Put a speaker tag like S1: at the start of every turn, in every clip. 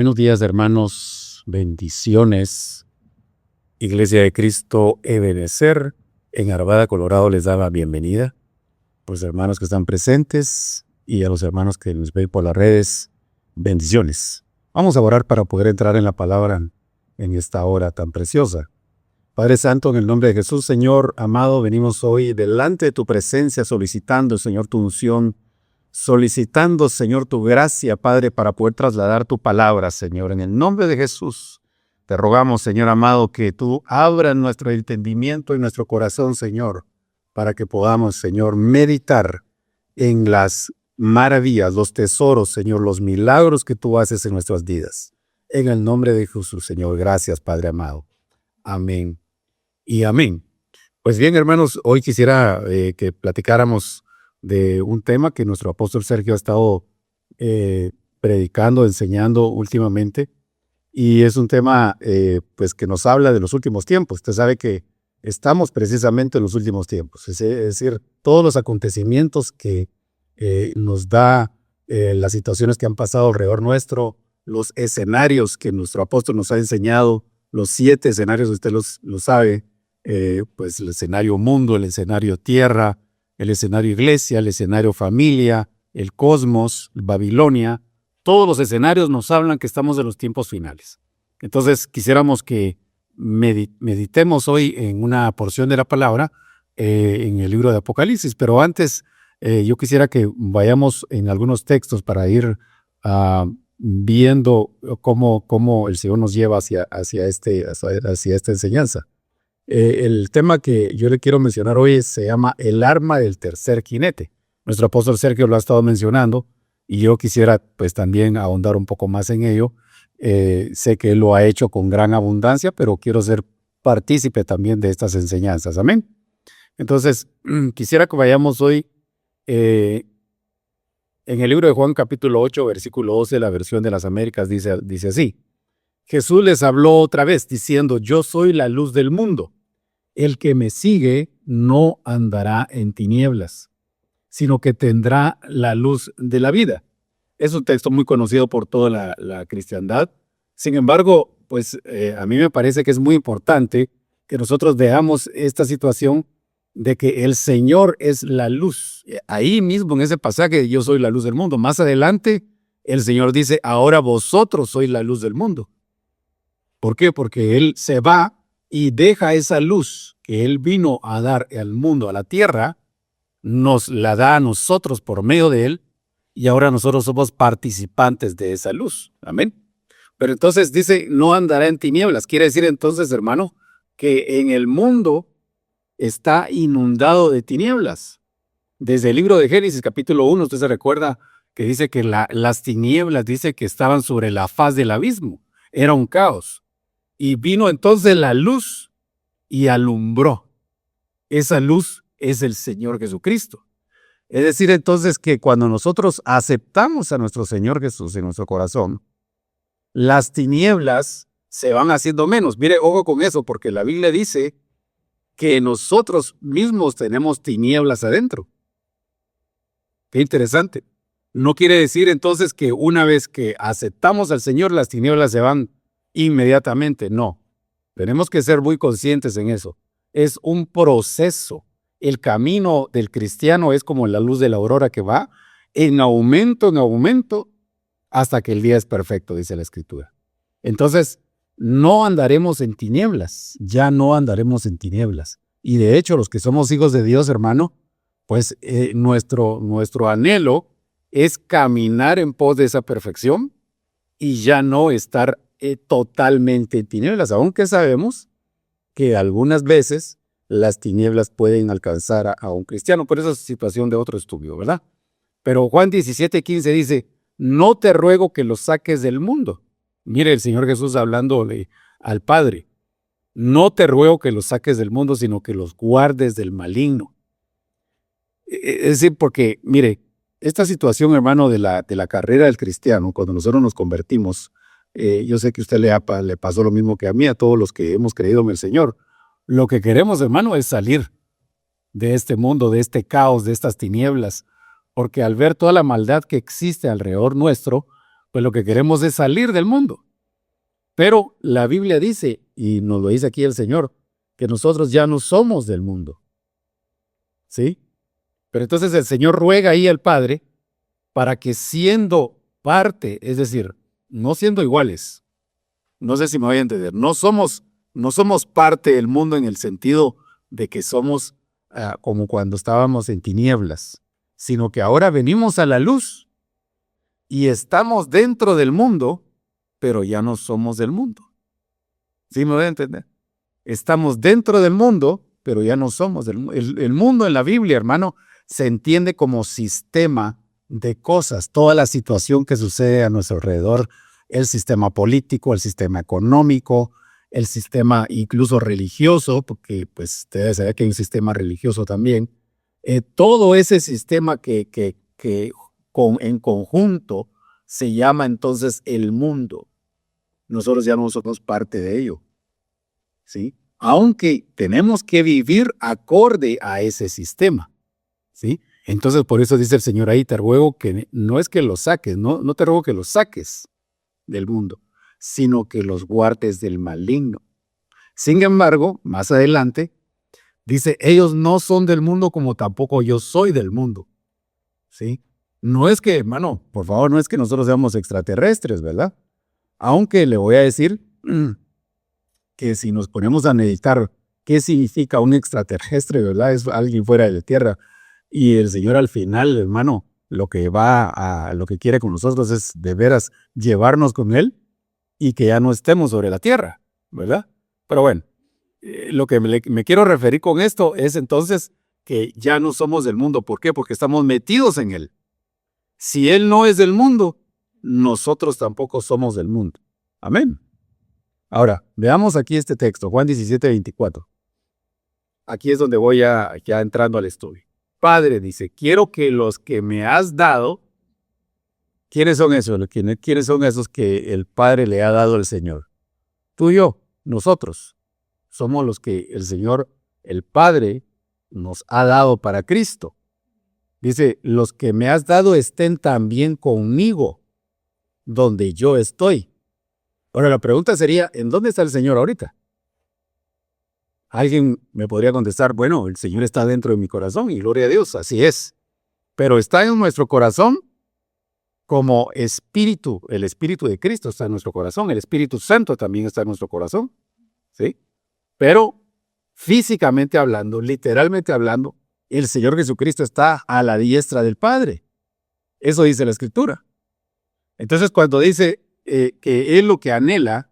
S1: Buenos días, hermanos. Bendiciones. Iglesia de Cristo Ebenezer en Arvada, Colorado, les da la bienvenida. Pues hermanos que están presentes y a los hermanos que nos ven por las redes, bendiciones. Vamos a orar para poder entrar en la palabra en esta hora tan preciosa. Padre Santo, en el nombre de Jesús, Señor amado, venimos hoy delante de tu presencia solicitando, Señor, tu unción, solicitando, Señor, tu gracia, Padre, para poder trasladar tu palabra, Señor. En el nombre de Jesús, te rogamos, Señor amado, que tú abras nuestro entendimiento y nuestro corazón, Señor, para que podamos, Señor, meditar en las maravillas, los tesoros, Señor, los milagros que tú haces en nuestras vidas. En el nombre de Jesús, Señor, gracias, Padre amado. Amén y amén. Pues bien, hermanos, hoy quisiera que platicáramos de un tema que nuestro apóstol Sergio ha estado predicando, enseñando últimamente, y es un tema pues que nos habla de los últimos tiempos. Usted sabe que estamos precisamente en los últimos tiempos, es decir, todos los acontecimientos que nos da las situaciones que han pasado alrededor nuestro, los escenarios que nuestro apóstol nos ha enseñado, los 7 escenarios, usted lo sabe, pues el escenario mundo, el escenario tierra, el escenario iglesia, el escenario familia, el cosmos, Babilonia. Todos los escenarios nos hablan que estamos en los tiempos finales. Entonces quisiéramos que meditemos hoy en una porción de la palabra en el libro de Apocalipsis, pero antes yo quisiera que vayamos en algunos textos para ir viendo cómo el Señor nos lleva hacia esta enseñanza. El tema que yo le quiero mencionar hoy se llama el arma del tercer jinete. Nuestro apóstol Sergio lo ha estado mencionando y yo quisiera pues también ahondar un poco más en ello. Sé que él lo ha hecho con gran abundancia, pero quiero ser partícipe también de estas enseñanzas. Amén. Entonces, quisiera que vayamos hoy en el libro de Juan capítulo 8, versículo 12, la versión de las Américas dice así. Jesús les habló otra vez diciendo, yo soy la luz del mundo. El que me sigue no andará en tinieblas, sino que tendrá la luz de la vida. Es un texto muy conocido por toda la cristiandad. Sin embargo, pues a mí me parece que es muy importante que nosotros veamos esta situación de que el Señor es la luz. Ahí mismo en ese pasaje, yo soy la luz del mundo. Más adelante, el Señor dice, ahora vosotros sois la luz del mundo. ¿Por qué? Porque Él se va y deja esa luz que Él vino a dar al mundo, a la tierra, nos la da a nosotros por medio de Él, y ahora nosotros somos participantes de esa luz. Amén. Pero entonces dice, no andará en tinieblas. Quiere decir entonces, hermano, que en el mundo está inundado de tinieblas. Desde el libro de Génesis, capítulo 1, usted se recuerda que dice que las tinieblas, dice que estaban sobre la faz del abismo. Era un caos. Y vino entonces la luz y alumbró. Esa luz es el Señor Jesucristo. Es decir, entonces que cuando nosotros aceptamos a nuestro Señor Jesús en nuestro corazón, las tinieblas se van haciendo menos. Mire, ojo con eso, porque la Biblia dice que nosotros mismos tenemos tinieblas adentro. Qué interesante. No quiere decir entonces que una vez que aceptamos al Señor, las tinieblas se van inmediatamente. No. Tenemos que ser muy conscientes en eso. Es un proceso. El camino del cristiano es como la luz de la aurora que va en aumento, hasta que el día es perfecto, dice la Escritura. Entonces, no andaremos en tinieblas, ya no andaremos en tinieblas. Y de hecho, los que somos hijos de Dios, hermano, pues nuestro anhelo es caminar en pos de esa perfección y ya no estar totalmente en tinieblas, aunque sabemos que algunas veces las tinieblas pueden alcanzar a un cristiano, pero esa es situación de otro estudio, ¿verdad? Pero Juan 17:15 dice, no te ruego que los saques del mundo. Mire el Señor Jesús hablándole al Padre. No te ruego que los saques del mundo, sino que los guardes del maligno. Es decir, porque, mire, esta situación, hermano, de la carrera del cristiano, cuando nosotros nos convertimos, yo sé que a usted le pasó lo mismo que a mí, a todos los que hemos creído en el Señor. Lo que queremos, hermano, es salir de este mundo, de este caos, de estas tinieblas, porque al ver toda la maldad que existe alrededor nuestro, pues lo que queremos es salir del mundo. Pero la Biblia dice, y nos lo dice aquí el Señor, que nosotros ya no somos del mundo. ¿Sí? Pero entonces el Señor ruega ahí al Padre para que siendo parte, es decir, no siendo iguales, no sé si me voy a entender, no somos parte del mundo en el sentido de que somos como cuando estábamos en tinieblas, sino que ahora venimos a la luz y estamos dentro del mundo, pero ya no somos del mundo. ¿Sí me voy a entender? Estamos dentro del mundo, pero ya no somos del mundo. El mundo en la Biblia, hermano, se entiende como sistema de cosas, toda la situación que sucede a nuestro alrededor, el sistema político, el sistema económico, el sistema incluso religioso, porque pues debe saber que hay un sistema religioso también. Todo ese sistema que en conjunto se llama entonces el mundo. Nosotros ya no somos parte de ello, ¿sí? Aunque tenemos que vivir acorde a ese sistema, ¿sí? Entonces, por eso dice el Señor ahí, te ruego que no es que los saques, no te ruego que los saques del mundo, sino que los guardes del maligno. Sin embargo, más adelante, dice, ellos no son del mundo como tampoco yo soy del mundo, ¿sí? No es que, hermano, por favor, no es que nosotros seamos extraterrestres, ¿verdad? Aunque le voy a decir que si nos ponemos a meditar qué significa un extraterrestre, ¿verdad? Es alguien fuera de la Tierra. Y el Señor al final, hermano, lo que quiere con nosotros es de veras llevarnos con Él y que ya no estemos sobre la Tierra, ¿verdad? Pero bueno, lo que me quiero referir con esto es entonces que ya no somos del mundo. ¿Por qué? Porque estamos metidos en Él. Si Él no es del mundo, nosotros tampoco somos del mundo. Amén. Ahora, veamos aquí este texto, Juan 17:24. Aquí es donde voy ya entrando al estudio. Padre, dice, quiero que los que me has dado, ¿quiénes son esos? ¿Quiénes son esos que el Padre le ha dado al Señor? Tú y yo, nosotros, somos los que el Señor, el Padre, nos ha dado para Cristo. Dice, los que me has dado estén también conmigo, donde yo estoy. Ahora la pregunta sería, ¿en dónde está el Señor ahorita? Alguien me podría contestar, bueno, el Señor está dentro de mi corazón y gloria a Dios, así es. Pero está en nuestro corazón como espíritu, el Espíritu de Cristo está en nuestro corazón, el Espíritu Santo también está en nuestro corazón, ¿sí? Pero físicamente hablando, literalmente hablando, el Señor Jesucristo está a la diestra del Padre. Eso dice la Escritura. Entonces cuando dice que Él lo que anhela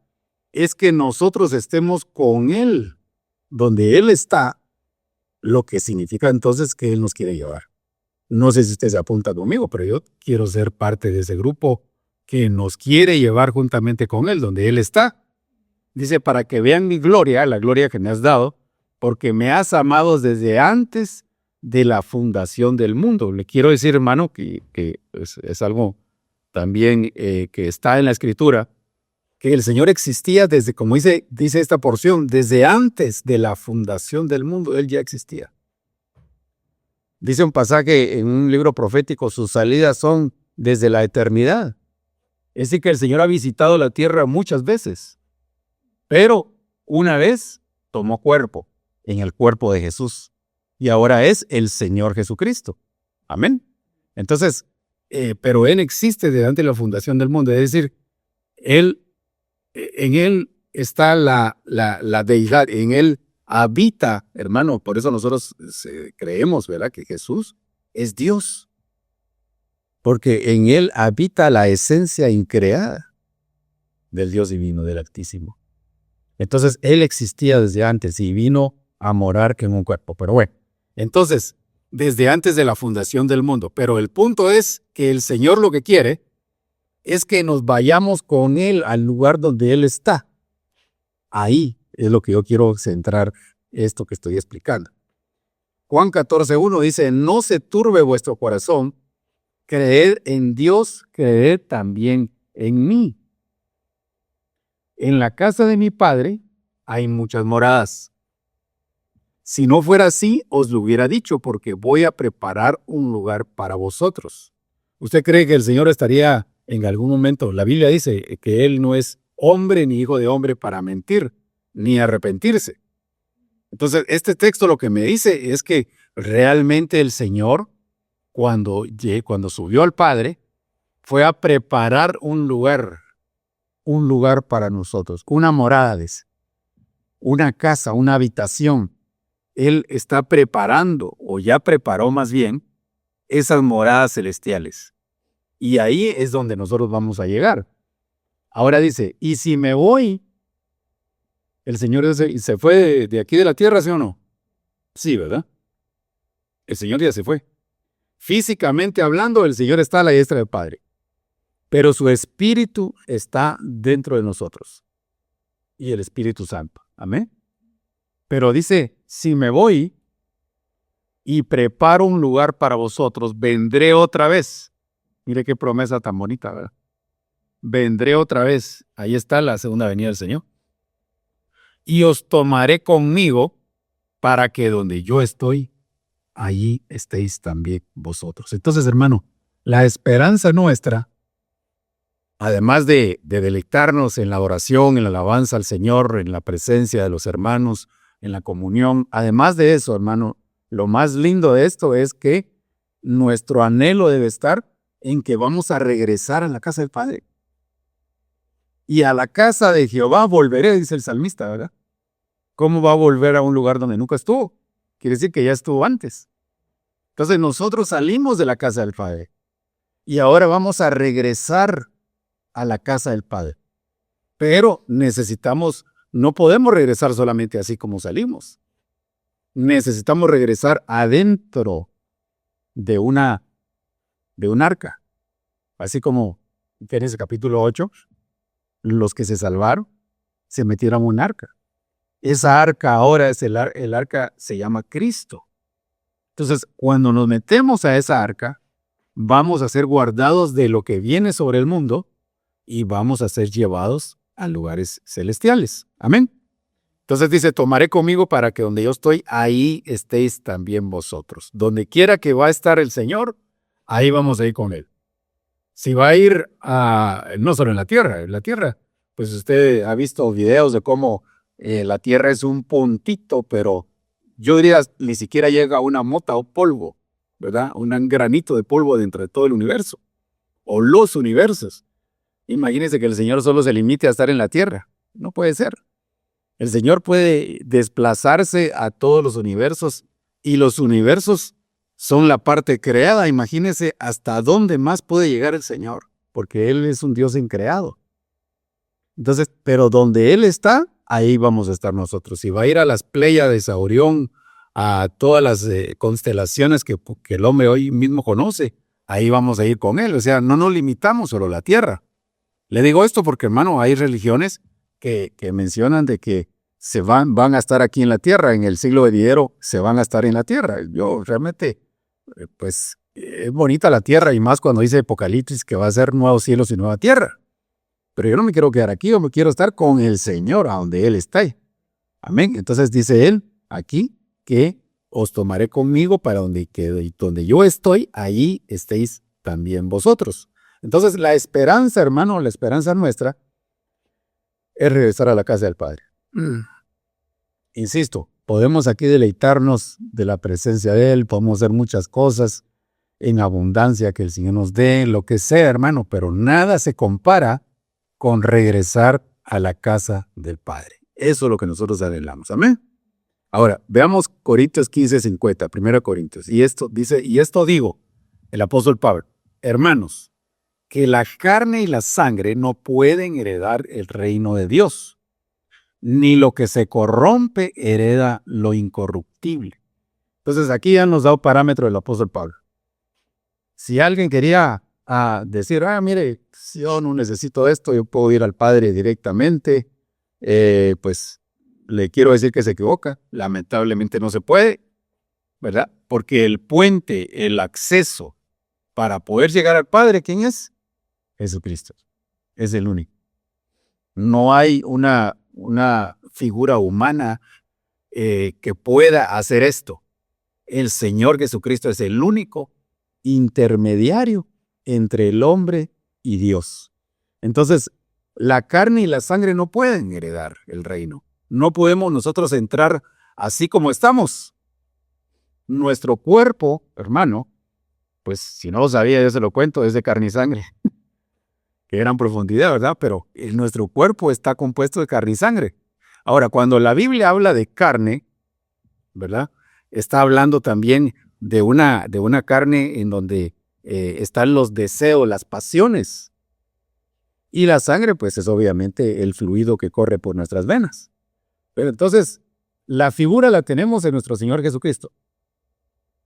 S1: es que nosotros estemos con Él, donde Él está, lo que significa entonces que Él nos quiere llevar. No sé si usted se apunta conmigo, pero yo quiero ser parte de ese grupo que nos quiere llevar juntamente con Él, donde Él está. Dice, para que vean mi gloria, la gloria que me has dado, porque me has amado desde antes de la fundación del mundo. Le quiero decir, hermano, que es algo también que está en la Escritura, que el Señor existía desde, como dice esta porción, desde antes de la fundación del mundo, Él ya existía. Dice un pasaje en un libro profético, sus salidas son desde la eternidad. Es decir, que el Señor ha visitado la tierra muchas veces, pero una vez tomó cuerpo, en el cuerpo de Jesús, y ahora es el Señor Jesucristo. Amén. Entonces, pero Él existe desde antes de la fundación del mundo, es decir, en Él está la deidad, en Él habita, hermano, por eso nosotros creemos, ¿verdad?, que Jesús es Dios, porque en Él habita la esencia increada del Dios divino, del Altísimo. Entonces, Él existía desde antes y vino a morar en un cuerpo. Pero bueno, entonces, desde antes de la fundación del mundo. Pero el punto es que el Señor lo que quiere es que nos vayamos con Él al lugar donde Él está. Ahí es lo que yo quiero centrar esto que estoy explicando. Juan 14:1 dice, no se turbe vuestro corazón, creed en Dios, creed también en mí. En la casa de mi Padre hay muchas moradas. Si no fuera así, os lo hubiera dicho, porque voy a preparar un lugar para vosotros. ¿Usted cree que el Señor estaría en algún momento. La Biblia dice que Él no es hombre ni hijo de hombre para mentir, ni arrepentirse. Entonces, este texto lo que me dice es que realmente el Señor, cuando subió al Padre, fue a preparar un lugar para nosotros, una morada, una casa, una habitación. Él está preparando, o ya preparó más bien, esas moradas celestiales. Y ahí es donde nosotros vamos a llegar. Ahora dice, y si me voy, el Señor se fue de aquí de la tierra, ¿sí o no? Sí, ¿verdad? El Señor ya se fue. Físicamente hablando, el Señor está a la diestra del Padre, pero su Espíritu está dentro de nosotros. Y el Espíritu Santo. Amén. Pero dice, si me voy y preparo un lugar para vosotros, vendré otra vez. Mire qué promesa tan bonita, ¿verdad? Vendré otra vez. Ahí está la segunda venida del Señor. Y os tomaré conmigo para que donde yo estoy, allí estéis también vosotros. Entonces, hermano, la esperanza nuestra, además de deleitarnos en la oración, en la alabanza al Señor, en la presencia de los hermanos, en la comunión, además de eso, hermano, lo más lindo de esto es que nuestro anhelo debe estar en que vamos a regresar a la casa del Padre. Y a la casa de Jehová volveré, dice el salmista, ¿verdad? ¿Cómo va a volver a un lugar donde nunca estuvo? Quiere decir que ya estuvo antes. Entonces nosotros salimos de la casa del Padre y ahora vamos a regresar a la casa del Padre. Pero no podemos regresar solamente así como salimos. Necesitamos regresar adentro de un arca. Así como en Génesis capítulo 8, los que se salvaron se metieron a un arca. Esa arca ahora el arca se llama Cristo. Entonces, cuando nos metemos a esa arca, vamos a ser guardados de lo que viene sobre el mundo y vamos a ser llevados a lugares celestiales. Amén. Entonces dice, tomaré conmigo para que donde yo estoy, ahí estéis también vosotros. Donde quiera que va a estar el Señor, ahí vamos a ir con Él. Si va a ir no solo en la tierra, pues usted ha visto videos de cómo la tierra es un puntito, pero yo diría ni siquiera llega a una mota o polvo, ¿verdad? Un granito de polvo dentro de todo el universo, o los universos. Imagínense que el Señor solo se limite a estar en la tierra. No puede ser. El Señor puede desplazarse a todos los universos y los universos son la parte creada. Imagínense hasta dónde más puede llegar el Señor, porque Él es un Dios increado. Entonces, pero donde Él está, ahí vamos a estar nosotros. Si va a ir a las Pléyades, a Orión, a todas las constelaciones que el hombre hoy mismo conoce, ahí vamos a ir con Él. O sea, no nos limitamos solo a la tierra. Le digo esto porque, hermano, hay religiones que mencionan de que van a estar aquí en la tierra, en el siglo venidero se van a estar en la tierra. Yo realmente, pues, es bonita la tierra y más cuando dice Apocalipsis que va a ser nuevos cielos y nueva tierra. Pero yo no me quiero quedar aquí, yo me quiero estar con el Señor, a donde Él está. Amén. Entonces dice Él aquí que os tomaré conmigo para donde yo estoy, ahí estéis también vosotros. Entonces la esperanza, hermano, la esperanza nuestra es regresar a la casa del Padre. Insisto, podemos aquí deleitarnos de la presencia de Él, podemos hacer muchas cosas en abundancia que el Señor nos dé, lo que sea, hermano, pero nada se compara con regresar a la casa del Padre. Eso es lo que nosotros anhelamos. Amén. Ahora, veamos Corintios 15:50, 1 Corintios. Y esto digo, el apóstol Pablo, hermanos, que la carne y la sangre no pueden heredar el reino de Dios, ni lo que se corrompe hereda lo incorruptible. Entonces aquí ya nos da un parámetro del apóstol Pablo. Si alguien quería decir, mire, si yo no necesito esto, yo puedo ir al Padre directamente, pues le quiero decir que se equivoca. Lamentablemente no se puede, ¿verdad? Porque el puente, el acceso para poder llegar al Padre, ¿quién es? Jesucristo. Es el único. No hay una figura humana que pueda hacer esto. El Señor Jesucristo es el único intermediario entre el hombre y Dios. Entonces, la carne y la sangre no pueden heredar el reino. No podemos nosotros entrar así como estamos. Nuestro cuerpo, hermano, pues si no lo sabía, yo se lo cuento, es de carne y sangre. Qué gran profundidad, ¿verdad? Pero nuestro cuerpo está compuesto de carne y sangre. Ahora, cuando la Biblia habla de carne, ¿verdad? Está hablando también de una carne en donde están los deseos, las pasiones. Y la sangre, pues es obviamente el fluido que corre por nuestras venas. Pero entonces, la figura la tenemos en nuestro Señor Jesucristo.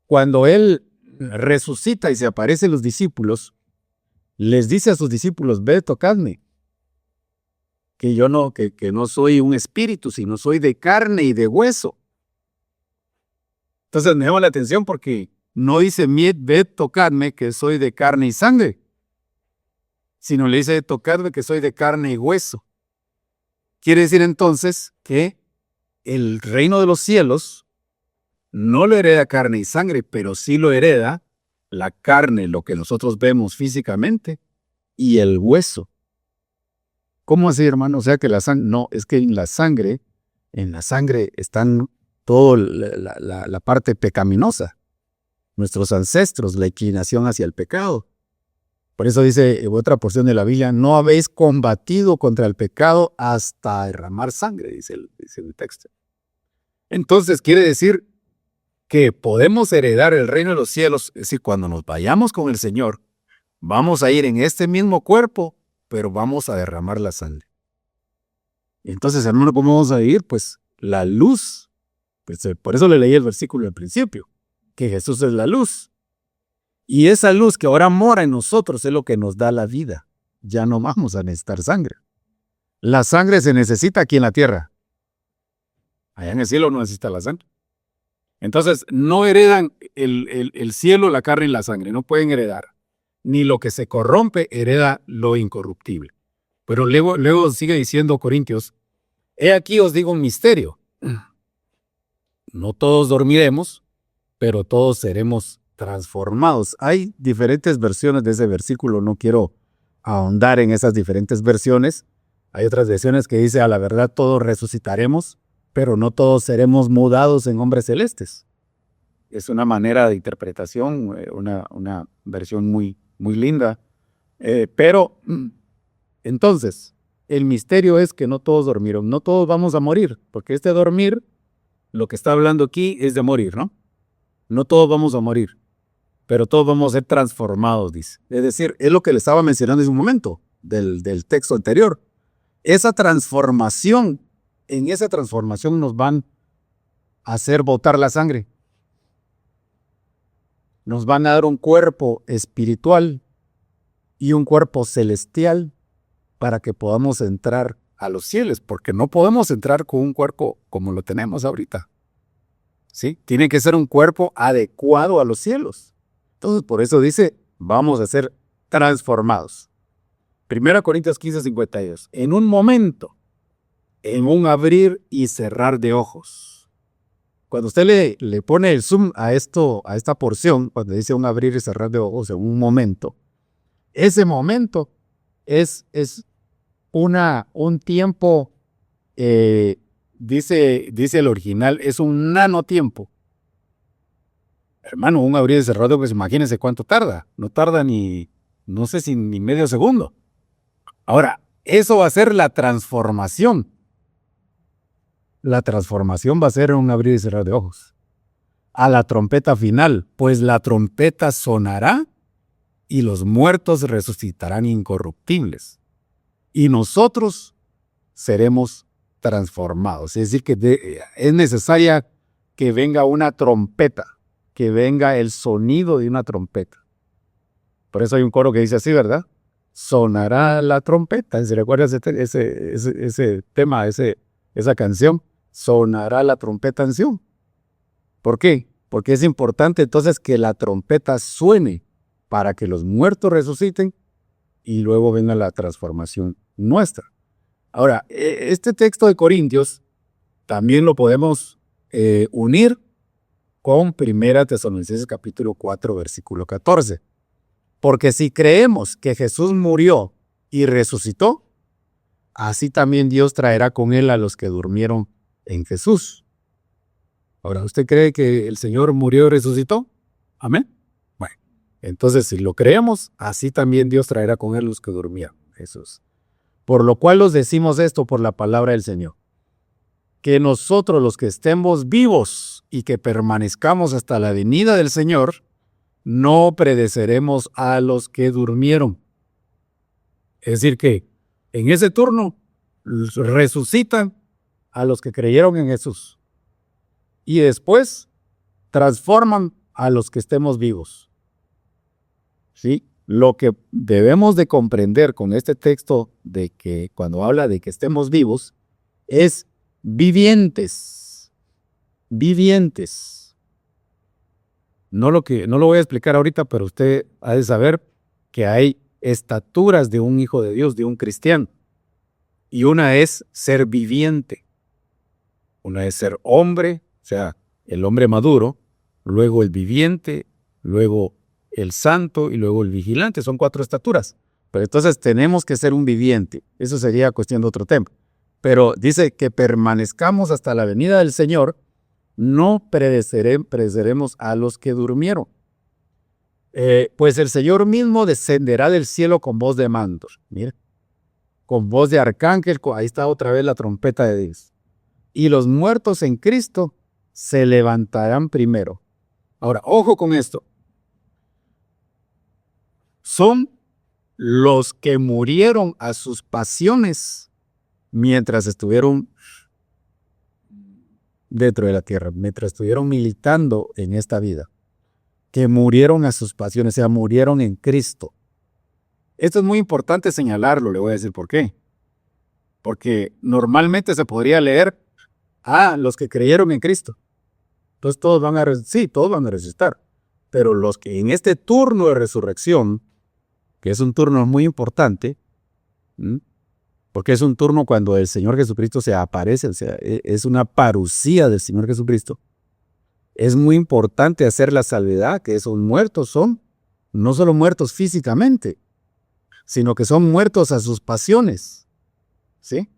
S1: Cuando Él resucita y se aparece a los discípulos, les dice a sus discípulos, ved, tocadme, que yo no, que no soy un espíritu, sino soy de carne y de hueso. Entonces me llama la atención porque no dice, ved, tocadme, que soy de carne y sangre, sino le dice, tocadme, que soy de carne y hueso. Quiere decir entonces que el reino de los cielos no lo hereda carne y sangre, pero sí lo hereda la carne, lo que nosotros vemos físicamente, y el hueso. ¿Cómo así, hermano? O sea que la sangre, no, es que en la sangre están toda la parte pecaminosa. Nuestros ancestros, la inclinación hacia el pecado. Por eso dice otra porción de la Biblia, no habéis combatido contra el pecado hasta derramar sangre, dice el texto. Entonces quiere decir que podemos heredar el reino de los cielos, es decir, cuando nos vayamos con el Señor, vamos a ir en este mismo cuerpo, pero vamos a derramar la sangre. Entonces, hermano, ¿cómo vamos a ir? Pues la luz. Pues, por eso le leí el versículo al principio, que Jesús es la luz. Y esa luz que ahora mora en nosotros es lo que nos da la vida. Ya no vamos a necesitar sangre. La sangre se necesita aquí en la tierra. Allá en el cielo no necesita la sangre. Entonces, no heredan el cielo, la carne y la sangre. No pueden heredar. Ni lo que se corrompe hereda lo incorruptible. Pero luego sigue diciendo Corintios, he aquí os digo un misterio. No todos dormiremos, pero todos seremos transformados. Hay diferentes versiones de ese versículo. No quiero ahondar en esas diferentes versiones. Hay otras versiones que dice, a la verdad todos resucitaremos, pero no todos seremos mudados en hombres celestes. Es una manera de interpretación, una versión muy linda. Pero entonces, el misterio es que no todos dormieron, no todos vamos a morir, porque este dormir, lo que está hablando aquí es de morir, ¿no? No todos vamos a morir, pero todos vamos a ser transformados, dice. Es decir, es lo que le estaba mencionando en un momento del texto anterior. Esa transformación, en esa transformación nos van a hacer botar la sangre. Nos van a dar un cuerpo espiritual y un cuerpo celestial para que podamos entrar a los cielos, porque no podemos entrar con un cuerpo como lo tenemos ahorita. ¿Sí? Tiene que ser un cuerpo adecuado a los cielos. Entonces, por eso dice, vamos a ser transformados. 1 Corintios 15:52. En un momento, en un abrir y cerrar de ojos. Cuando usted le pone el zoom a esta porción, cuando dice un abrir y cerrar de ojos en un momento, ese momento es un tiempo, dice el original, es un nanotiempo. Hermano, un abrir y cerrar de ojos, imagínense cuánto tarda. No tarda no sé si ni medio segundo. Ahora, eso va a ser la transformación. La transformación va a ser un abrir y cerrar de ojos. A la trompeta final, pues la trompeta sonará y los muertos resucitarán incorruptibles. Y nosotros seremos transformados. Es decir, que es necesaria que venga una trompeta, que venga el sonido de una trompeta. Por eso hay un coro que dice así, ¿verdad? Sonará la trompeta. ¿Se recuerda ese tema, esa canción? Sonará la trompeta en Sión. ¿Por qué? Porque es importante entonces que la trompeta suene para que los muertos resuciten y luego venga la transformación nuestra. Ahora, este texto de Corintios también lo podemos unir con 1 Tesalonicenses capítulo 4, versículo 14. Porque si creemos que Jesús murió y resucitó, así también Dios traerá con él a los que durmieron en Jesús. Ahora, ¿usted cree que el Señor murió y resucitó? Amén. Bueno, entonces si lo creemos, así también Dios traerá con él los que durmieron en Jesús. Por lo cual os decimos esto por la palabra del Señor, que nosotros los que estemos vivos y que permanezcamos hasta la venida del Señor, no precederemos a los que durmieron. Es decir que en ese turno resucitan a los que creyeron en Jesús y después transforman a los que estemos vivos. ¿Sí? Lo que debemos de comprender con este texto de que cuando habla de que estemos vivos es vivientes. Vivientes. No lo voy a explicar ahorita, pero usted ha de saber que hay estaturas de un hijo de Dios, de un cristiano. Y una es ser viviente. Una es ser hombre, o sea, el hombre maduro, luego el viviente, luego el santo y luego el vigilante. Son 4 estaturas. Pero entonces tenemos que ser un viviente. Eso sería cuestión de otro tema. Pero dice que permanezcamos hasta la venida del Señor, no pereceremos a los que durmieron. Pues el Señor mismo descenderá del cielo con voz de mando. Mira, con voz de arcángel, ahí está otra vez la trompeta de Dios. Y los muertos en Cristo se levantarán primero. Ahora, ojo con esto. Son los que murieron a sus pasiones mientras estuvieron dentro de la tierra, mientras estuvieron militando en esta vida, que murieron a sus pasiones, o sea, murieron en Cristo. Esto es muy importante señalarlo, le voy a decir por qué. Porque normalmente se podría leer, los que creyeron en Cristo. Entonces todos van a resucitar. Pero los que en este turno de resurrección, que es un turno muy importante, porque es un turno cuando el Señor Jesucristo se aparece, o sea, es una parucía del Señor Jesucristo. Es muy importante hacer la salvedad que esos muertos son no solo muertos físicamente, sino que son muertos a sus pasiones. ¿Sí?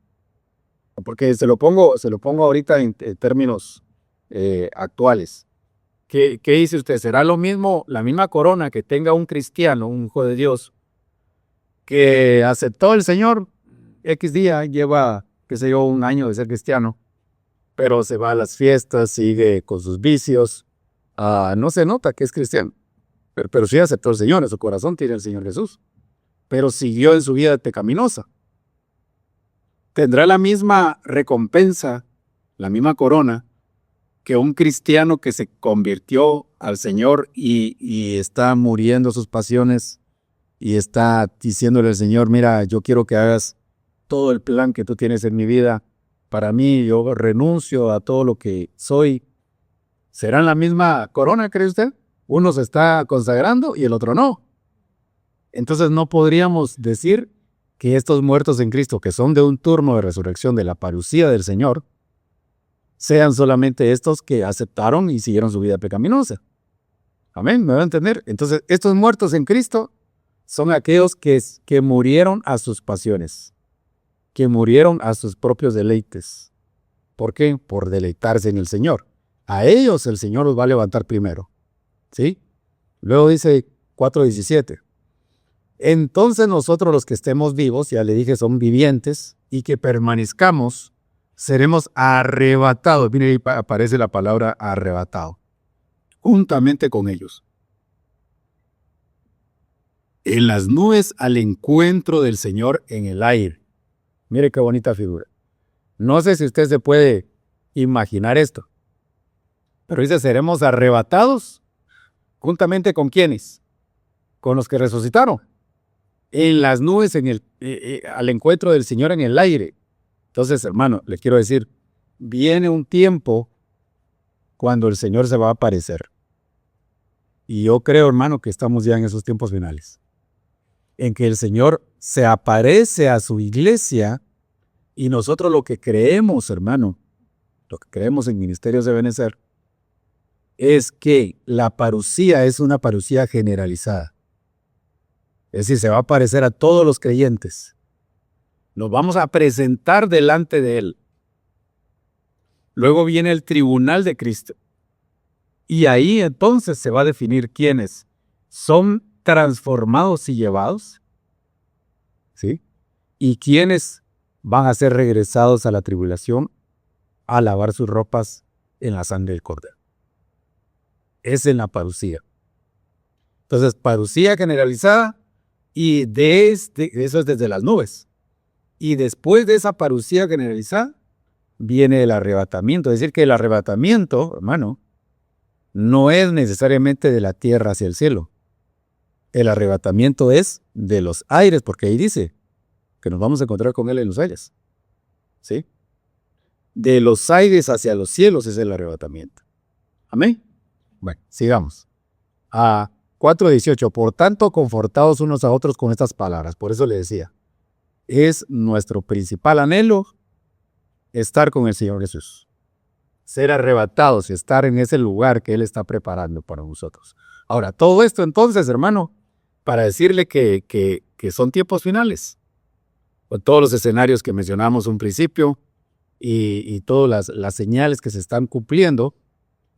S1: Porque se lo pongo ahorita en términos actuales. ¿Qué dice usted? ¿Será lo mismo, la misma corona que tenga un cristiano, un hijo de Dios, que aceptó al Señor X día, lleva, qué sé yo, un año de ser cristiano, pero se va a las fiestas, sigue con sus vicios, no se nota que es cristiano, pero sí aceptó al Señor, en su corazón tiene al Señor Jesús, pero siguió en su vida pecaminosa? Tendrá la misma recompensa, la misma corona, que un cristiano que se convirtió al Señor y está muriendo sus pasiones y está diciéndole al Señor, mira, yo quiero que hagas todo el plan que tú tienes en mi vida. Para mí, yo renuncio a todo lo que soy. ¿Serán la misma corona, cree usted? Uno se está consagrando y el otro no. Entonces no podríamos decir que estos muertos en Cristo, que son de un turno de resurrección de la parucía del Señor, sean solamente estos que aceptaron y siguieron su vida pecaminosa. Amén, ¿me va a entender? Entonces, estos muertos en Cristo son aquellos que murieron a sus pasiones, que murieron a sus propios deleites. ¿Por qué? Por deleitarse en el Señor. A ellos el Señor los va a levantar primero. ¿Sí? Luego dice 4:17. Entonces nosotros los que estemos vivos, ya le dije, son vivientes, y que permanezcamos, seremos arrebatados. Mire, ahí aparece la palabra arrebatado. Juntamente con ellos, en las nubes al encuentro del Señor en el aire. Mire qué bonita figura. No sé si usted se puede imaginar esto, pero dice, seremos arrebatados juntamente con ¿quiénes? Con los que resucitaron. En las nubes al encuentro del Señor en el aire. Entonces, hermano, le quiero decir, viene un tiempo cuando el Señor se va a aparecer. Y yo creo, hermano, que estamos ya en esos tiempos finales, en que el Señor se aparece a su iglesia y nosotros lo que creemos, hermano, lo que creemos en Ministerios de Benecer, es que la parucía es una parucía generalizada. Es decir, se va a aparecer a todos los creyentes. Nos vamos a presentar delante de Él. Luego viene el tribunal de Cristo. Y ahí entonces se va a definir quiénes son transformados y llevados, ¿sí? Y quiénes van a ser regresados a la tribulación a lavar sus ropas en la sangre del Cordero. Es en la parucía. Entonces, parucía generalizada, y eso es desde las nubes. Y después de esa parucía generalizada, viene el arrebatamiento. Es decir, que el arrebatamiento, hermano, no es necesariamente de la tierra hacia el cielo. El arrebatamiento es de los aires, porque ahí dice que nos vamos a encontrar con Él en los aires. ¿Sí? De los aires hacia los cielos es el arrebatamiento. Amén. Bueno, sigamos. 4:18. Por tanto, confortados unos a otros con estas palabras. Por eso le decía, es nuestro principal anhelo estar con el Señor Jesús. Ser arrebatados y estar en ese lugar que Él está preparando para nosotros. Ahora, todo esto entonces, hermano, para decirle que son tiempos finales. Con todos los escenarios que mencionamos un principio y todas las señales que se están cumpliendo,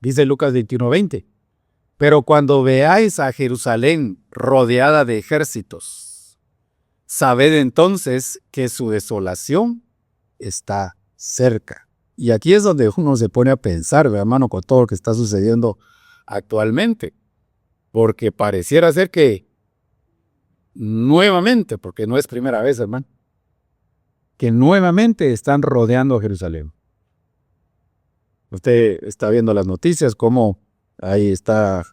S1: dice Lucas 21:20. Pero cuando veáis a Jerusalén rodeada de ejércitos, sabed entonces que su desolación está cerca. Y aquí es donde uno se pone a pensar, hermano, con todo lo que está sucediendo actualmente. Porque pareciera ser que nuevamente, porque no es primera vez, hermano, que nuevamente están rodeando a Jerusalén. Usted está viendo las noticias, cómo ahí está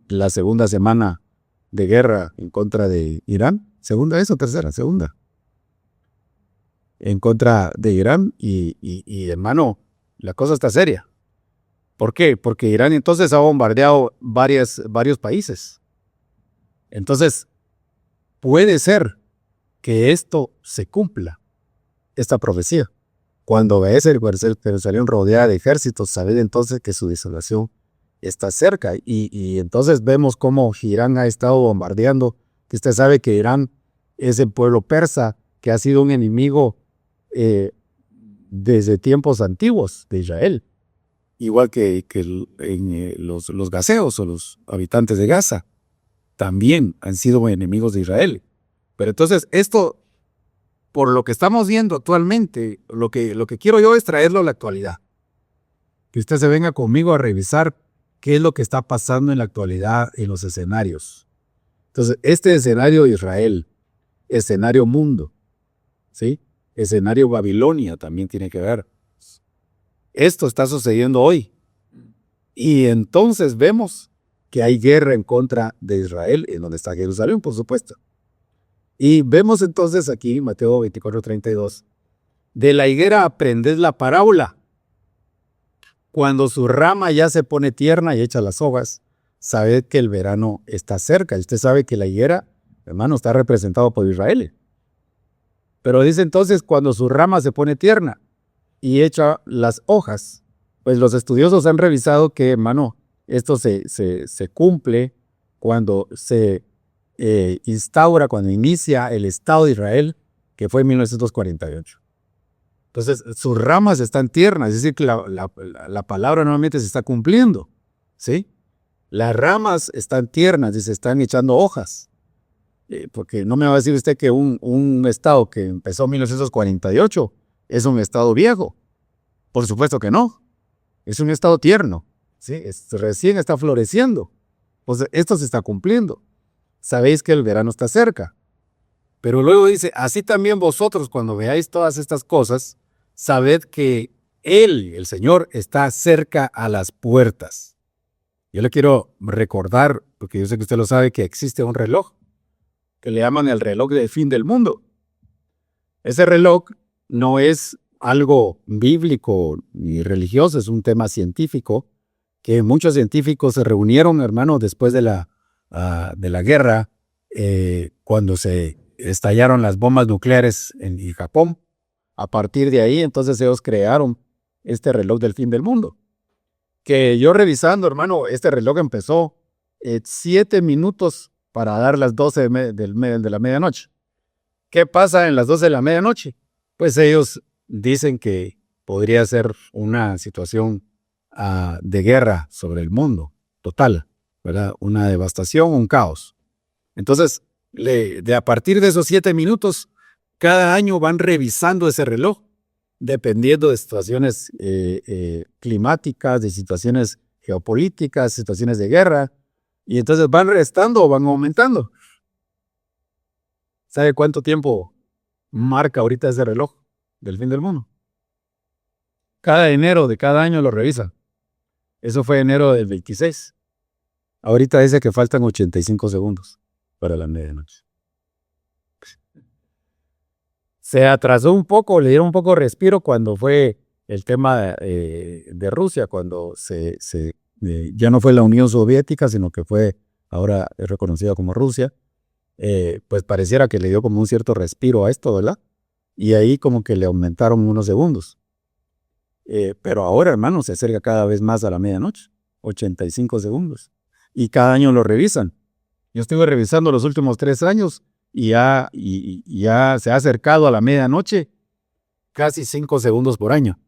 S1: la segunda semana de guerra en contra de Irán. ¿Segunda es o tercera? Segunda. En contra de Irán y hermano, la cosa está seria. ¿Por qué? Porque Irán entonces ha bombardeado varios países. Entonces, puede ser que esto se cumpla, esta profecía. Cuando veáis el Jerusalén rodeada de ejércitos, sabed entonces que su desolación está cerca. Y entonces vemos cómo Irán ha estado bombardeando, que usted sabe que Irán es el pueblo persa, que ha sido un enemigo desde tiempos antiguos de Israel. Igual que los gazeos o los habitantes de Gaza, también han sido enemigos de Israel. Pero entonces esto, por lo que estamos viendo actualmente, lo que quiero yo es traerlo a la actualidad. Que usted se venga conmigo a revisar qué es lo que está pasando en la actualidad en los escenarios. Entonces, este escenario de Israel, escenario mundo, ¿sí? Escenario Babilonia también tiene que ver. Esto está sucediendo hoy. Y entonces vemos que hay guerra en contra de Israel, en donde está Jerusalén, por supuesto. Y vemos entonces aquí, Mateo 24:32, de la higuera aprended la parábola. Cuando su rama ya se pone tierna y echa las hojas, sabed que el verano está cerca. Y usted sabe que la higuera, hermano, está representado por Israel. Pero dice entonces, cuando su rama se pone tierna y echa las hojas, pues los estudiosos han revisado que, hermano, esto se cumple cuando se instaura, cuando inicia el Estado de Israel, que fue en 1948. Entonces, sus ramas están tiernas, es decir, que la palabra nuevamente se está cumpliendo, ¿sí? Las ramas están tiernas y se están echando hojas. Porque no me va a decir usted que un Estado que empezó en 1948 es un Estado viejo. Por supuesto que no. Es un Estado tierno, ¿sí? Recién está floreciendo. Pues esto se está cumpliendo. Sabéis que el verano está cerca. Pero luego dice, así también vosotros, cuando veáis todas estas cosas, sabed que Él, el Señor, está cerca a las puertas. Yo le quiero recordar, porque yo sé que usted lo sabe, que existe un reloj, que le llaman el reloj del fin del mundo. Ese reloj no es algo bíblico ni religioso, es un tema científico, que muchos científicos se reunieron, hermano, después de la guerra, cuando se estallaron las bombas nucleares en Japón. A partir de ahí, entonces ellos crearon este reloj del fin del mundo. Que yo revisando, hermano, este reloj empezó 7 minutos para dar las 12 de la medianoche. ¿Qué pasa en las 12 de la medianoche? Pues ellos dicen que podría ser una situación de guerra sobre el mundo, total, ¿verdad? Una devastación, un caos. Entonces, a partir de esos 7 minutos, cada año van revisando ese reloj, dependiendo de situaciones climáticas, de situaciones geopolíticas, situaciones de guerra, y entonces van restando o van aumentando. ¿Sabe cuánto tiempo marca ahorita ese reloj del fin del mundo? Cada enero de cada año lo revisa. Eso fue enero del 26. Ahorita dice que faltan 85 segundos para la medianoche. Se atrasó un poco, le dieron un poco de respiro cuando fue el tema de Rusia, cuando ya no fue la Unión Soviética, sino que ahora es reconocida como Rusia. Pues pareciera que le dio como un cierto respiro a esto, ¿verdad? Y ahí como que le aumentaron unos segundos. Pero ahora, hermano, se acerca cada vez más a la medianoche, 85 segundos. Y cada año lo revisan. Yo estuve revisando los últimos 3 años y ya se ha acercado a la medianoche casi 5 segundos por año.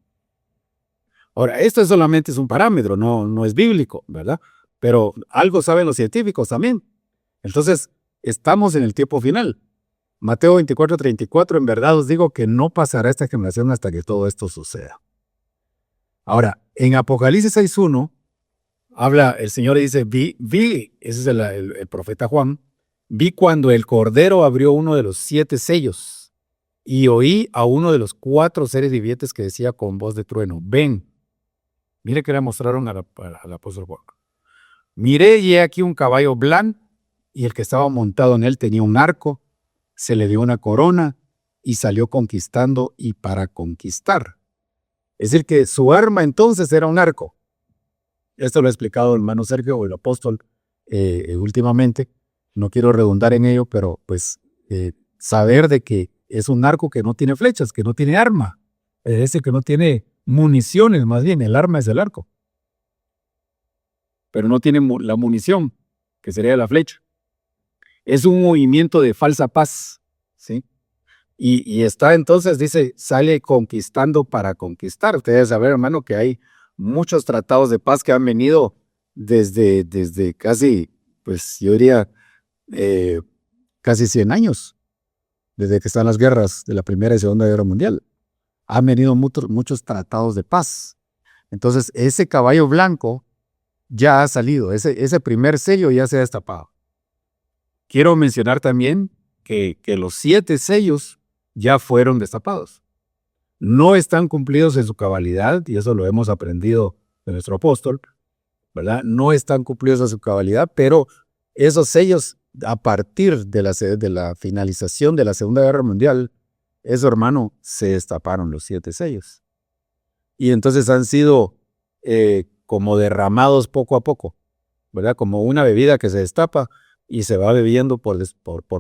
S1: Ahora, esto solamente es un parámetro, no es bíblico, ¿verdad? Pero algo saben los científicos también. Entonces, estamos en el tiempo final. Mateo 24:34, en verdad os digo que no pasará esta generación hasta que todo esto suceda. Ahora, en Apocalipsis 6:1, el Señor dice, vi, ese es el profeta Juan, vi cuando el Cordero abrió uno de los 7 sellos y oí a uno de los 4 seres vivientes que decía con voz de trueno, ven. Mire que le mostraron al apóstol Juan. Miré y he aquí un caballo blanco y el que estaba montado en él tenía un arco, se le dio una corona y salió conquistando y para conquistar. Es decir, que su arma entonces era un arco. Esto lo ha explicado el hermano Sergio o el apóstol últimamente. No quiero redundar en ello, pero pues saber de que es un arco que no tiene flechas, que no tiene arma. Es decir, que no tiene municiones, más bien, el arma es el arco. Pero no tiene la munición, que sería la flecha. Es un movimiento de falsa paz, ¿sí? Y está entonces, dice, sale conquistando para conquistar. Ustedes saben, hermano, que hay muchos tratados de paz que han venido desde casi, pues yo diría, casi 100 años, desde que están las guerras de la Primera y Segunda Guerra Mundial. Han venido muchos tratados de paz. Entonces, ese caballo blanco ya ha salido, ese primer sello ya se ha destapado. Quiero mencionar también que los 7 sellos ya fueron destapados. No están cumplidos en su cabalidad, y eso lo hemos aprendido de nuestro apóstol, ¿verdad? No están cumplidos en su cabalidad, pero esos sellos, a partir de la finalización de la Segunda Guerra Mundial, eso, hermano, se destaparon los 7 sellos. Y entonces han sido como derramados poco a poco, ¿verdad? Como una bebida que se destapa y se va bebiendo por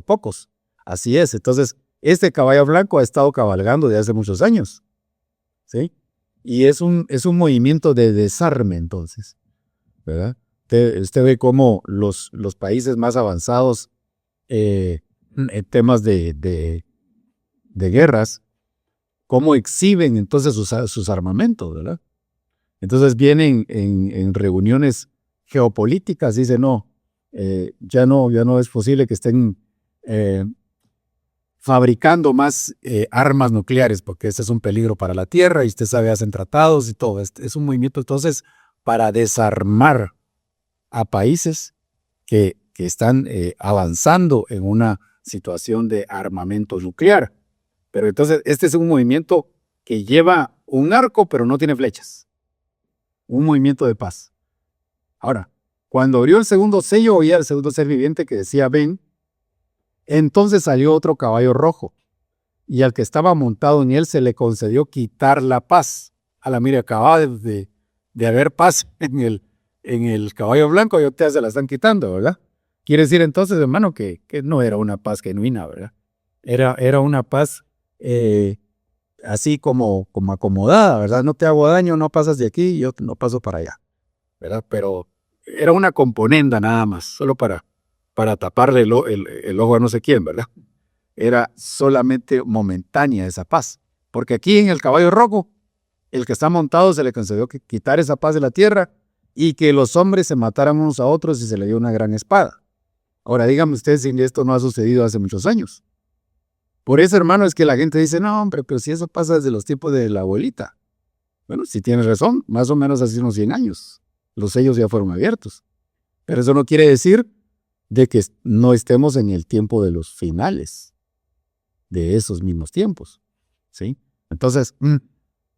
S1: pocos. Así es. Entonces, este caballo blanco ha estado cabalgando desde hace muchos años, ¿sí? Y es un movimiento de desarme, entonces, ¿verdad? Usted ve cómo los países más avanzados en temas de guerras, cómo exhiben entonces sus armamentos, ¿verdad? Entonces vienen en reuniones geopolíticas, dicen, no, ya no es posible que estén fabricando más armas nucleares, porque ese es un peligro para la Tierra, y usted sabe, hacen tratados y todo. Es un movimiento entonces para desarmar a países que están avanzando en una situación de armamento nuclear. Pero entonces este es un movimiento que lleva un arco, pero no tiene flechas. Un movimiento de paz. Ahora, cuando abrió el segundo sello, oía al segundo ser viviente que decía, ven. Entonces salió otro caballo rojo, y al que estaba montado en él se le concedió quitar la paz. Mire, acaba de haber paz en el caballo blanco, y ustedes se la están quitando, ¿verdad? Quiere decir entonces, hermano, que no era una paz genuina, ¿verdad? Era una paz así como acomodada, ¿verdad? No te hago daño, no pasas de aquí, yo no paso para allá, ¿verdad? Pero era una componenda nada más, solo para para taparle el ojo a no sé quién, ¿verdad? Era solamente momentánea esa paz. Porque aquí en el caballo rojo, el que está montado se le concedió quitar esa paz de la tierra y que los hombres se mataran unos a otros y se le dio una gran espada. Ahora díganme ustedes si esto no ha sucedido hace muchos años. Por eso, hermano, es que la gente dice, no, hombre, pero si eso pasa desde los tiempos de la abuelita. Bueno, si tienes razón, más o menos hace unos 100 años. Los sellos ya fueron abiertos. Pero eso no quiere decir de que no estemos en el tiempo de los finales de esos mismos tiempos. ¿Sí? Entonces,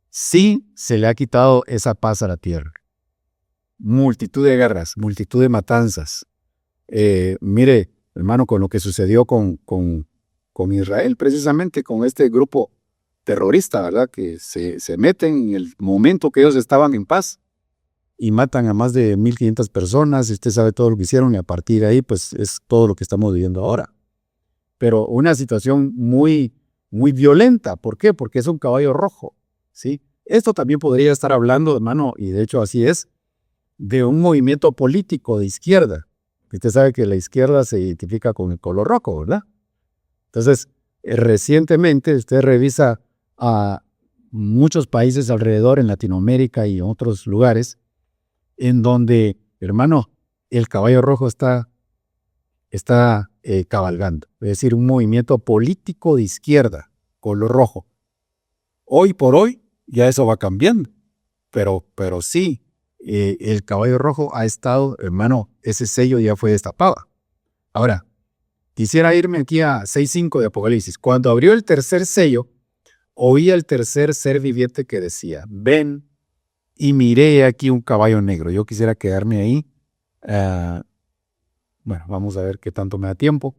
S1: sí se le ha quitado esa paz a la tierra. Multitud de guerras, multitud de matanzas. Mire, hermano, con lo que sucedió con Israel, precisamente con este grupo terrorista, ¿verdad? Que se meten en el momento que ellos estaban en paz y matan a más de 1,500 personas. Y usted sabe todo lo que hicieron y a partir de ahí, pues es todo lo que estamos viviendo ahora. Pero una situación muy, muy violenta. ¿Por qué? Porque es un caballo rojo, ¿sí? Esto también podría estar hablando, hermano, y de hecho así es, de un movimiento político de izquierda. Usted sabe que la izquierda se identifica con el color rojo, ¿verdad? Entonces, recientemente usted revisa a muchos países alrededor en Latinoamérica y en otros lugares en donde, hermano, el caballo rojo está cabalgando. Es decir, un movimiento político de izquierda, color rojo. Hoy por hoy ya eso va cambiando, pero sí, el caballo rojo ha estado, hermano, ese sello ya fue destapado. Ahora, quisiera irme aquí a 6:5 de Apocalipsis. Cuando abrió el tercer sello, oí al tercer ser viviente que decía, ven y miré aquí un caballo negro. Yo quisiera quedarme ahí. Bueno, vamos a ver qué tanto me da tiempo.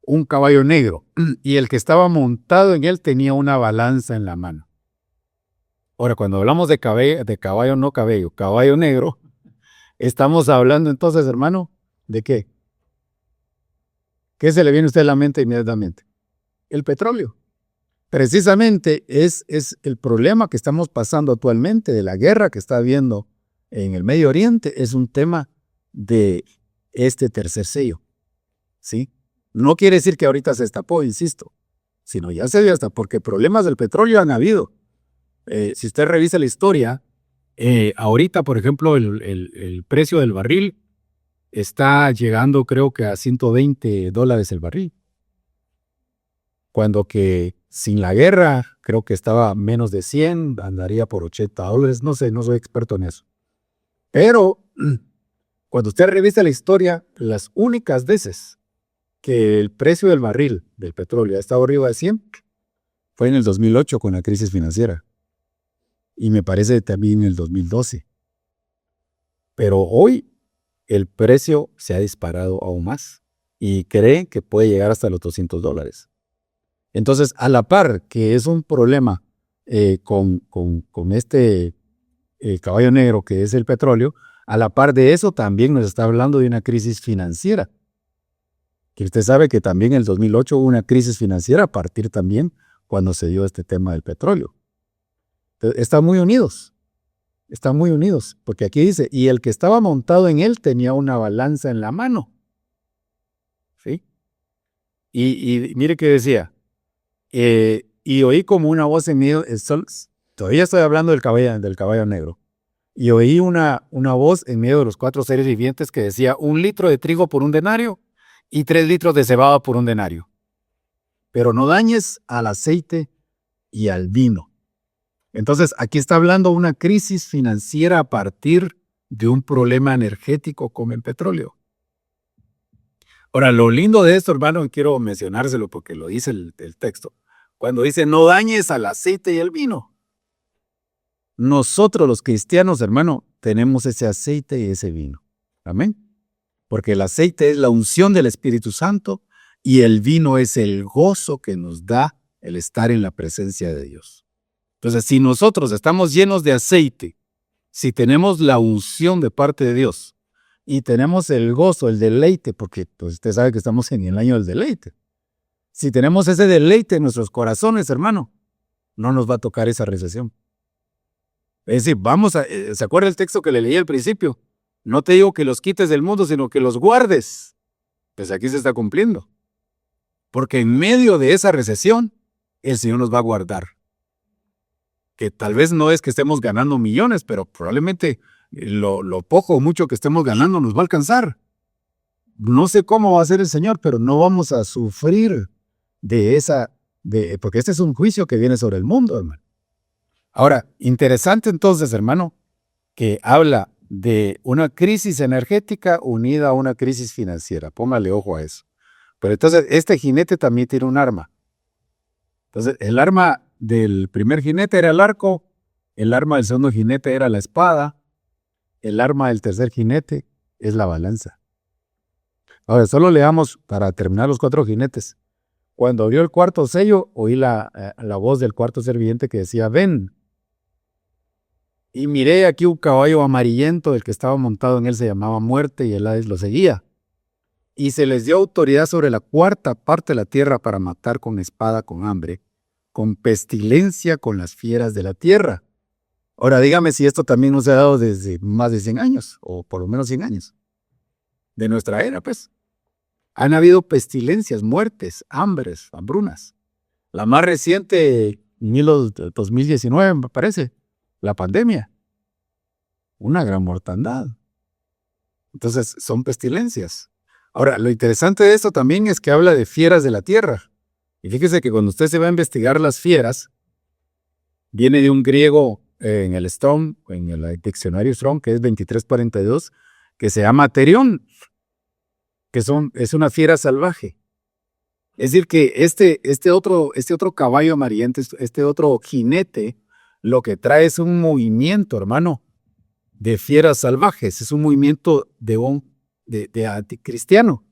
S1: Un caballo negro. Y el que estaba montado en él tenía una balanza en la mano. Ahora, cuando hablamos de caballo no cabello, caballo negro, estamos hablando entonces, hermano, ¿de qué? ¿Qué se le viene a usted a la mente inmediatamente? El petróleo. Precisamente es el problema que estamos pasando actualmente, de la guerra que está habiendo en el Medio Oriente, es un tema de este tercer sello, ¿sí? No quiere decir que ahorita se destapó, insisto, sino ya se dio hasta porque problemas del petróleo han habido. Si usted revisa la historia, ahorita, por ejemplo, el precio del barril está llegando, creo que a $120 el barril. Cuando que sin la guerra, creo que estaba menos de 100, andaría por $80. No sé, no soy experto en eso. Pero cuando usted revisa la historia, las únicas veces que el precio del barril del petróleo ha estado arriba de 100 fue en el 2008 con la crisis financiera. Y me parece también en el 2012. Pero hoy el precio se ha disparado aún más y cree que puede llegar hasta los $200. Entonces, a la par que es un problema con este caballo negro que es el petróleo, a la par de eso también nos está hablando de una crisis financiera. Que usted sabe que también en el 2008 hubo una crisis financiera a partir también cuando se dio este tema del petróleo. Entonces, están muy unidos, porque aquí dice, y el que estaba montado en él tenía una balanza en la mano. ¿Sí? Y mire que decía, y oí como una voz en medio, todavía estoy hablando del caballo negro, y oí una voz en medio de los 4 seres vivientes que decía, 1 litro de trigo por 1 denario y 3 litros de cebada por 1 denario. Pero no dañes al aceite y al vino. Entonces, aquí está hablando una crisis financiera a partir de un problema energético como el petróleo. Ahora, lo lindo de esto, hermano, quiero mencionárselo porque lo dice el texto. Cuando dice, no dañes al aceite y el vino. Nosotros los cristianos, hermano, tenemos ese aceite y ese vino. Amén. Porque el aceite es la unción del Espíritu Santo y el vino es el gozo que nos da el estar en la presencia de Dios. Entonces, si nosotros estamos llenos de aceite, si tenemos la unción de parte de Dios y tenemos el gozo, el deleite, porque pues, usted sabe que estamos en el año del deleite. Si tenemos ese deleite en nuestros corazones, hermano, no nos va a tocar esa recesión. Es decir, ¿se acuerda el texto que le leí al principio? No te digo que los quites del mundo, sino que los guardes. Pues aquí se está cumpliendo. Porque en medio de esa recesión, el Señor nos va a guardar. Que tal vez no es que estemos ganando millones, pero probablemente lo poco o mucho que estemos ganando nos va a alcanzar. No sé cómo va a ser el Señor, pero no vamos a sufrir porque este es un juicio que viene sobre el mundo, hermano. Ahora, interesante entonces, hermano, que habla de una crisis energética unida a una crisis financiera. Póngale ojo a eso. Pero entonces, este jinete también tiene un arma. Entonces, el arma del primer jinete era el arco, el arma del segundo jinete era la espada, el arma del tercer jinete es la balanza. Ahora, solo leamos para terminar los 4 jinetes. Cuando abrió el cuarto sello, oí la voz del cuarto ser viviente que decía, ven. Y miré aquí un caballo amarillento, el que estaba montado en él se llamaba Muerte y el Hades lo seguía. Y se les dio autoridad sobre la 4ª parte de la tierra para matar con espada, con hambre, con pestilencia, con las fieras de la tierra. Ahora dígame si esto también nos ha dado desde más de 100 años, o por lo menos 100 años, de nuestra era, pues. Han habido pestilencias, muertes, hambres, hambrunas. La más reciente, 2019, me parece, la pandemia. Una gran mortandad. Entonces, son pestilencias. Ahora, lo interesante de esto también es que habla de fieras de la tierra. Y fíjese que cuando usted se va a investigar las fieras, viene de un griego en el Strong, en el diccionario Strong, que es 2342, que se llama terión, que es una fiera salvaje. Es decir, que este otro caballo amarillento, este otro jinete, lo que trae es un movimiento, hermano, de fieras salvajes. Es un movimiento de anticristiano.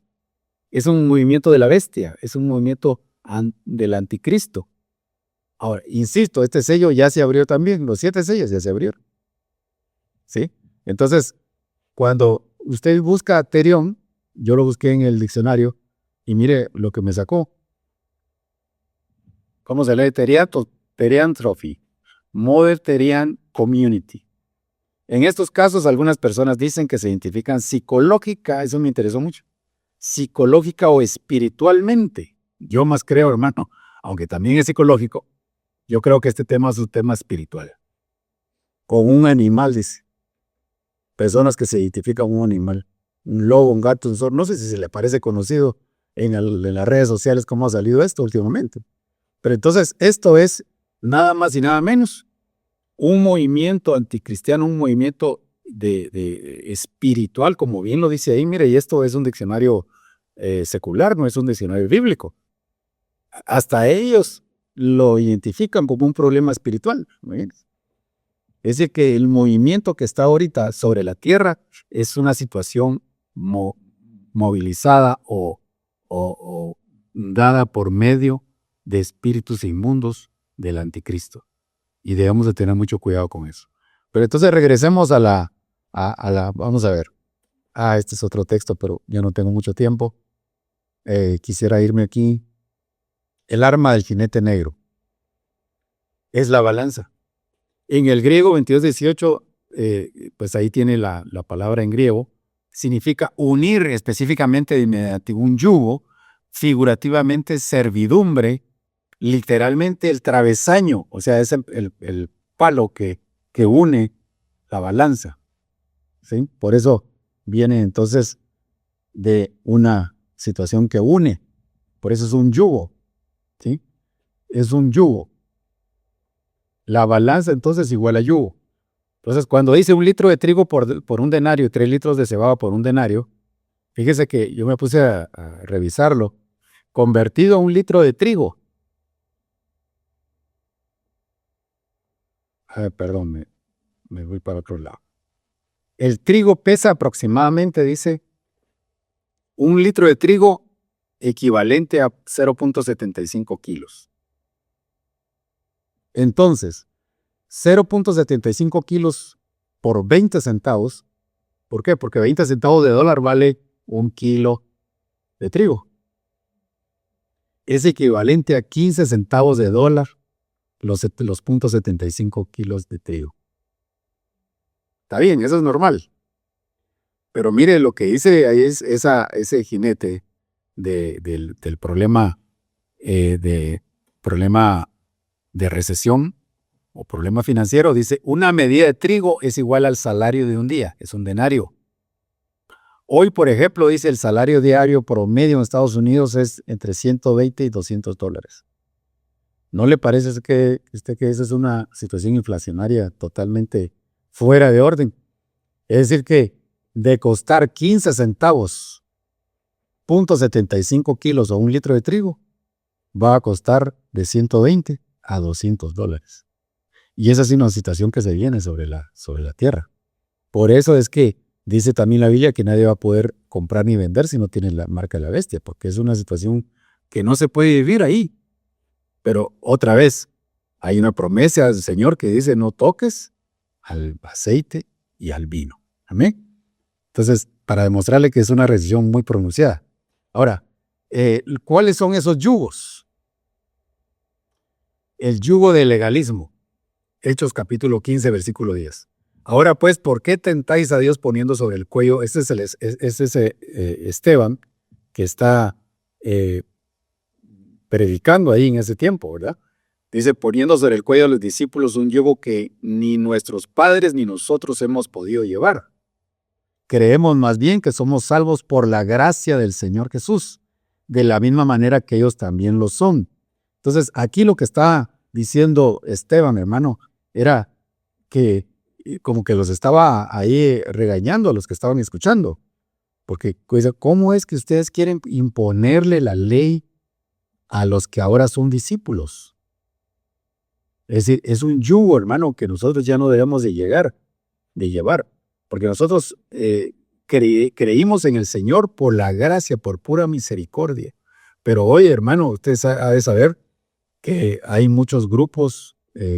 S1: Es un movimiento de la bestia. Es un movimiento del anticristo. Ahora, insisto, este sello ya se abrió también. Los 7 sellos ya se abrieron. ¿Sí? Entonces, cuando usted busca terión, yo lo busqué en el diccionario y mire lo que me sacó. ¿Cómo se lee? Teriantrophy. Mother Terian Community. En estos casos, algunas personas dicen que se identifican psicológica, eso me interesó mucho, psicológica o espiritualmente. Yo más creo, hermano, aunque también es psicológico, yo creo que este tema es un tema espiritual. Con un animal, dice. Personas que se identifican con un animal. Un lobo, un gato, un zorro. No sé si se le parece conocido en las redes sociales cómo ha salido esto últimamente. Pero entonces, esto es nada más y nada menos un movimiento anticristiano, un movimiento de espiritual, como bien lo dice ahí. Mire, y esto es un diccionario secular, no es un diccionario bíblico. Hasta ellos lo identifican como un problema espiritual. Es decir, que el movimiento que está ahorita sobre la tierra es una situación movilizada o dada por medio de espíritus inmundos del anticristo. Y debemos de tener mucho cuidado con eso. Pero entonces regresemos a la vamos a ver. Este es otro texto, pero ya no tengo mucho tiempo. Quisiera irme aquí. El arma del jinete negro es la balanza. En el griego 22:18, pues ahí tiene la palabra en griego, significa unir específicamente mediante un yugo, figurativamente servidumbre, literalmente el travesaño, o sea, es el palo que une la balanza. ¿Sí? Por eso viene entonces de una situación que une. Por eso es un yugo. ¿Sí? Es un yugo. La balanza entonces igual a yugo. Entonces, cuando dice 1 litro de trigo por un denario y 3 litros de cebada por un denario, fíjese que yo me puse a revisarlo. Convertido a 1 litro de trigo. Perdón, me voy para otro lado. El trigo pesa aproximadamente, dice, 1 litro de trigo equivalente a 0.75 kilos. Entonces, 0.75 kilos por 20 centavos. ¿Por qué? Porque 20 centavos de dólar vale 1 kilo de trigo. Es equivalente a 15 centavos de dólar los 0.75 kilos de trigo. Está bien, eso es normal. Pero mire lo que dice ahí ese jinete. del problema de recesión o problema financiero, dice, una medida de trigo es igual al salario de un día, es un denario. Hoy, por ejemplo, dice el salario diario promedio en Estados Unidos es entre $120 y $200. ¿No le parece que esa es una situación inflacionaria totalmente fuera de orden? Es decir, que de costar 15 centavos, .75 kilos o un litro de trigo, va a costar de 120 a $200. Y esa es una situación que se viene sobre la tierra. Por eso es que dice también la Biblia que nadie va a poder comprar ni vender si no tiene la marca de la bestia, porque es una situación que no se puede vivir ahí. Pero otra vez, hay una promesa del Señor que dice, no toques al aceite y al vino. Amén. Entonces, para demostrarle que es una recesión muy pronunciada. Ahora, ¿cuáles son esos yugos? El yugo del legalismo. Hechos capítulo 15, versículo 10. Ahora pues, ¿por qué tentáis a Dios poniendo sobre el cuello? Este es Esteban que está predicando ahí en ese tiempo, ¿verdad? Dice, poniendo sobre el cuello de los discípulos un yugo que ni nuestros padres ni nosotros hemos podido llevar. Creemos más bien que somos salvos por la gracia del Señor Jesús, de la misma manera que ellos también lo son. Entonces, aquí lo que está diciendo Esteban, hermano, era que como que los estaba ahí regañando a los que estaban escuchando. Porque, ¿cómo es que ustedes quieren imponerle la ley a los que ahora son discípulos? Es decir, es un yugo, hermano, que nosotros ya no debemos de llevar. Porque nosotros creímos en el Señor por la gracia, por pura misericordia. Pero hoy, hermano, usted ha de saber que hay muchos grupos,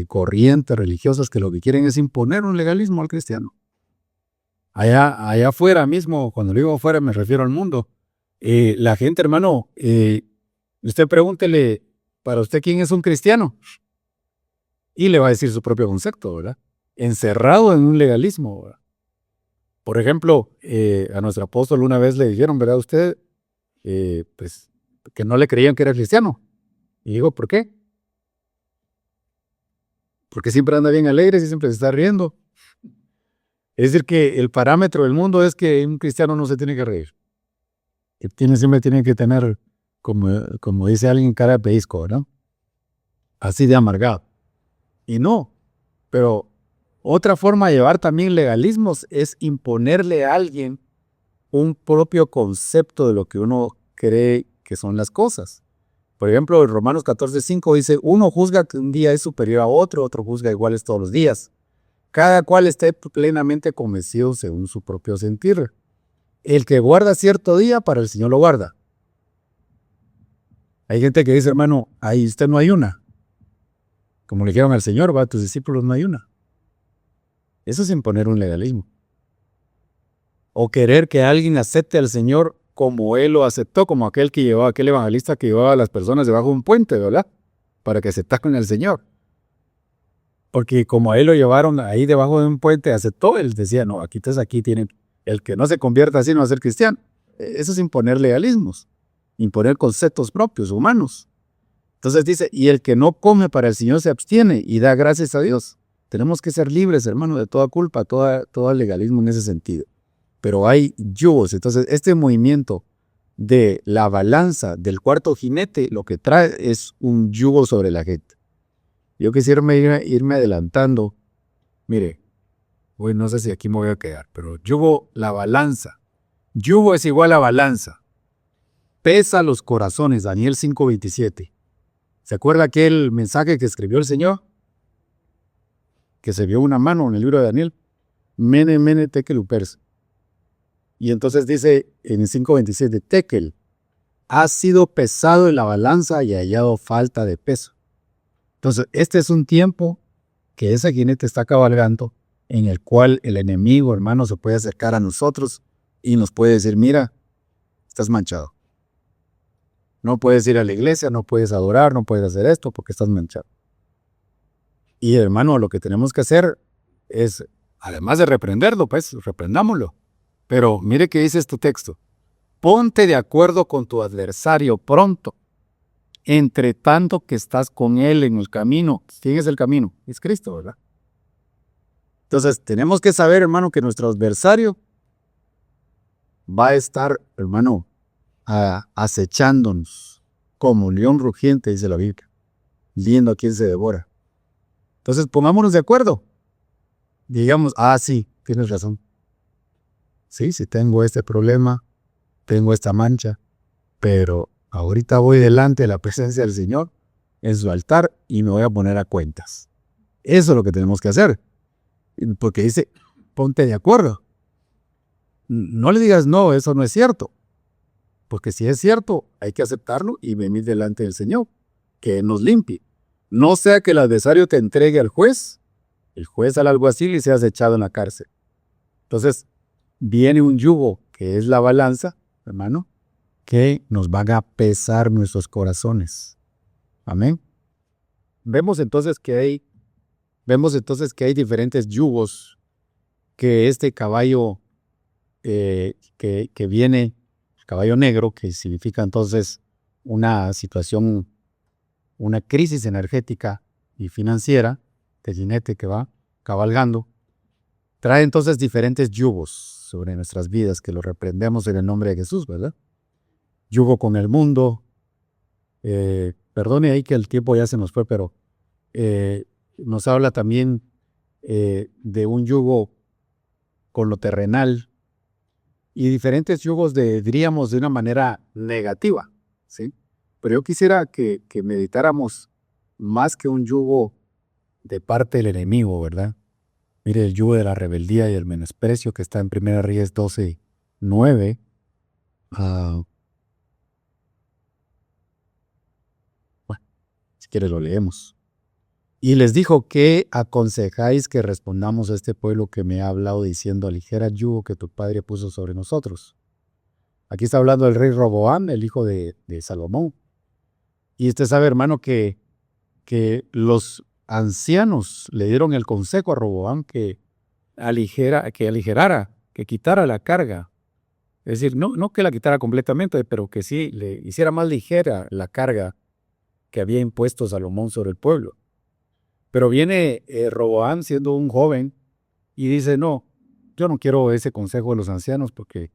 S1: corrientes religiosas que lo que quieren es imponer un legalismo al cristiano. Allá afuera mismo, cuando digo afuera me refiero al mundo, la gente, hermano, usted pregúntele, ¿para usted quién es un cristiano? Y le va a decir su propio concepto, ¿verdad? Encerrado en un legalismo, ¿verdad? Por ejemplo, a nuestro apóstol una vez le dijeron, ¿verdad? Usted, pues, que no le creían que era cristiano. Y digo, ¿por qué? Porque siempre anda bien alegre y siempre se está riendo. Es decir, que el parámetro del mundo es que un cristiano no se tiene que reír. Siempre tiene que tener, como dice alguien, cara de pellizco, ¿no? Así de amargado. Y no, pero otra forma de llevar también legalismos es imponerle a alguien un propio concepto de lo que uno cree que son las cosas. Por ejemplo, en Romanos 14:5 dice, uno juzga que un día es superior a otro juzga iguales todos los días. Cada cual esté plenamente convencido según su propio sentir. El que guarda cierto día, para el Señor lo guarda. Hay gente que dice, hermano, ahí usted no hay una. Como le dijeron al Señor, va, tus discípulos no hay una. Eso es imponer un legalismo. O querer que alguien acepte al Señor como Él lo aceptó, como aquel evangelista que llevaba a las personas debajo de un puente, ¿verdad? Para que aceptaran al Señor. Porque como a Él lo llevaron ahí debajo de un puente, aceptó, Él decía, no, aquí tienen, el que no se convierta así no va a ser cristiano. Eso es imponer legalismos, imponer conceptos propios, humanos. Entonces dice, y el que no come para el Señor se abstiene y da gracias a Dios. Tenemos que ser libres, hermano, de toda culpa, todo legalismo en ese sentido. Pero hay yugos. Entonces, este movimiento de la balanza del cuarto jinete, lo que trae es un yugo sobre la gente. Yo quisiera irme adelantando. Mire, no sé si aquí me voy a quedar, pero yugo, la balanza. Yugo es igual a balanza. Pesa los corazones, Daniel 5:27. ¿Se acuerda aquel mensaje que escribió el Señor? Que se vio una mano en el libro de Daniel. Mene, mene, tekel, upers. Y entonces dice en el 5:27, tekel, ha sido pesado en la balanza y hallado falta de peso. Entonces, este es un tiempo que ese jinete está cabalgando, en el cual el enemigo, hermano, se puede acercar a nosotros y nos puede decir, mira, estás manchado. No puedes ir a la iglesia, no puedes adorar, no puedes hacer esto porque estás manchado. Y hermano, lo que tenemos que hacer es, además de reprenderlo, pues reprendámoslo. Pero mire qué dice este texto. ponte de acuerdo con tu adversario pronto, entre tanto que estás con él en el camino. ¿Quién es el camino? Es Cristo, ¿verdad? Entonces, tenemos que saber, hermano, que nuestro adversario va a estar, hermano, acechándonos como león rugiente, dice la Biblia, viendo a quién se devora. Entonces, pongámonos de acuerdo. Digamos, sí, tienes razón. Sí, tengo este problema, tengo esta mancha, pero ahorita voy delante de la presencia del Señor en su altar y me voy a poner a cuentas. Eso es lo que tenemos que hacer. Porque dice, ponte de acuerdo. No le digas, no, eso no es cierto. Porque si es cierto, hay que aceptarlo y venir delante del Señor, que nos limpie. No sea que el adversario te entregue al juez, el juez al alguacil y seas echado en la cárcel. Entonces, viene un yugo que es la balanza, hermano, que nos van a pesar nuestros corazones. Amén. Vemos entonces que hay diferentes yugos que este caballo que viene, el caballo negro, que significa entonces una situación, una crisis energética y financiera, de jinete que va cabalgando, trae entonces diferentes yugos sobre nuestras vidas que lo reprendemos en el nombre de Jesús, ¿verdad? Yugo con el mundo. Perdone ahí que el tiempo ya se nos fue, pero nos habla también de un yugo con lo terrenal y diferentes yugos diríamos de una manera negativa, ¿sí? Pero yo quisiera que meditáramos más que un yugo de parte del enemigo, ¿verdad? Mire, el yugo de la rebeldía y el menosprecio que está en 1 Reyes 12:9. Bueno, si quieres lo leemos. Y les dijo, ¿qué aconsejáis que respondamos a este pueblo que me ha hablado diciendo, aligera el yugo que tu padre puso sobre nosotros? Aquí está hablando el rey Roboam, el hijo de Salomón. Y usted sabe, hermano, que los ancianos le dieron el consejo a Roboam que aligerara, que quitara la carga. Es decir, no que la quitara completamente, pero que sí le hiciera más ligera la carga que había impuesto Salomón sobre el pueblo. Pero viene Roboam siendo un joven y dice, no, yo no quiero ese consejo de los ancianos porque,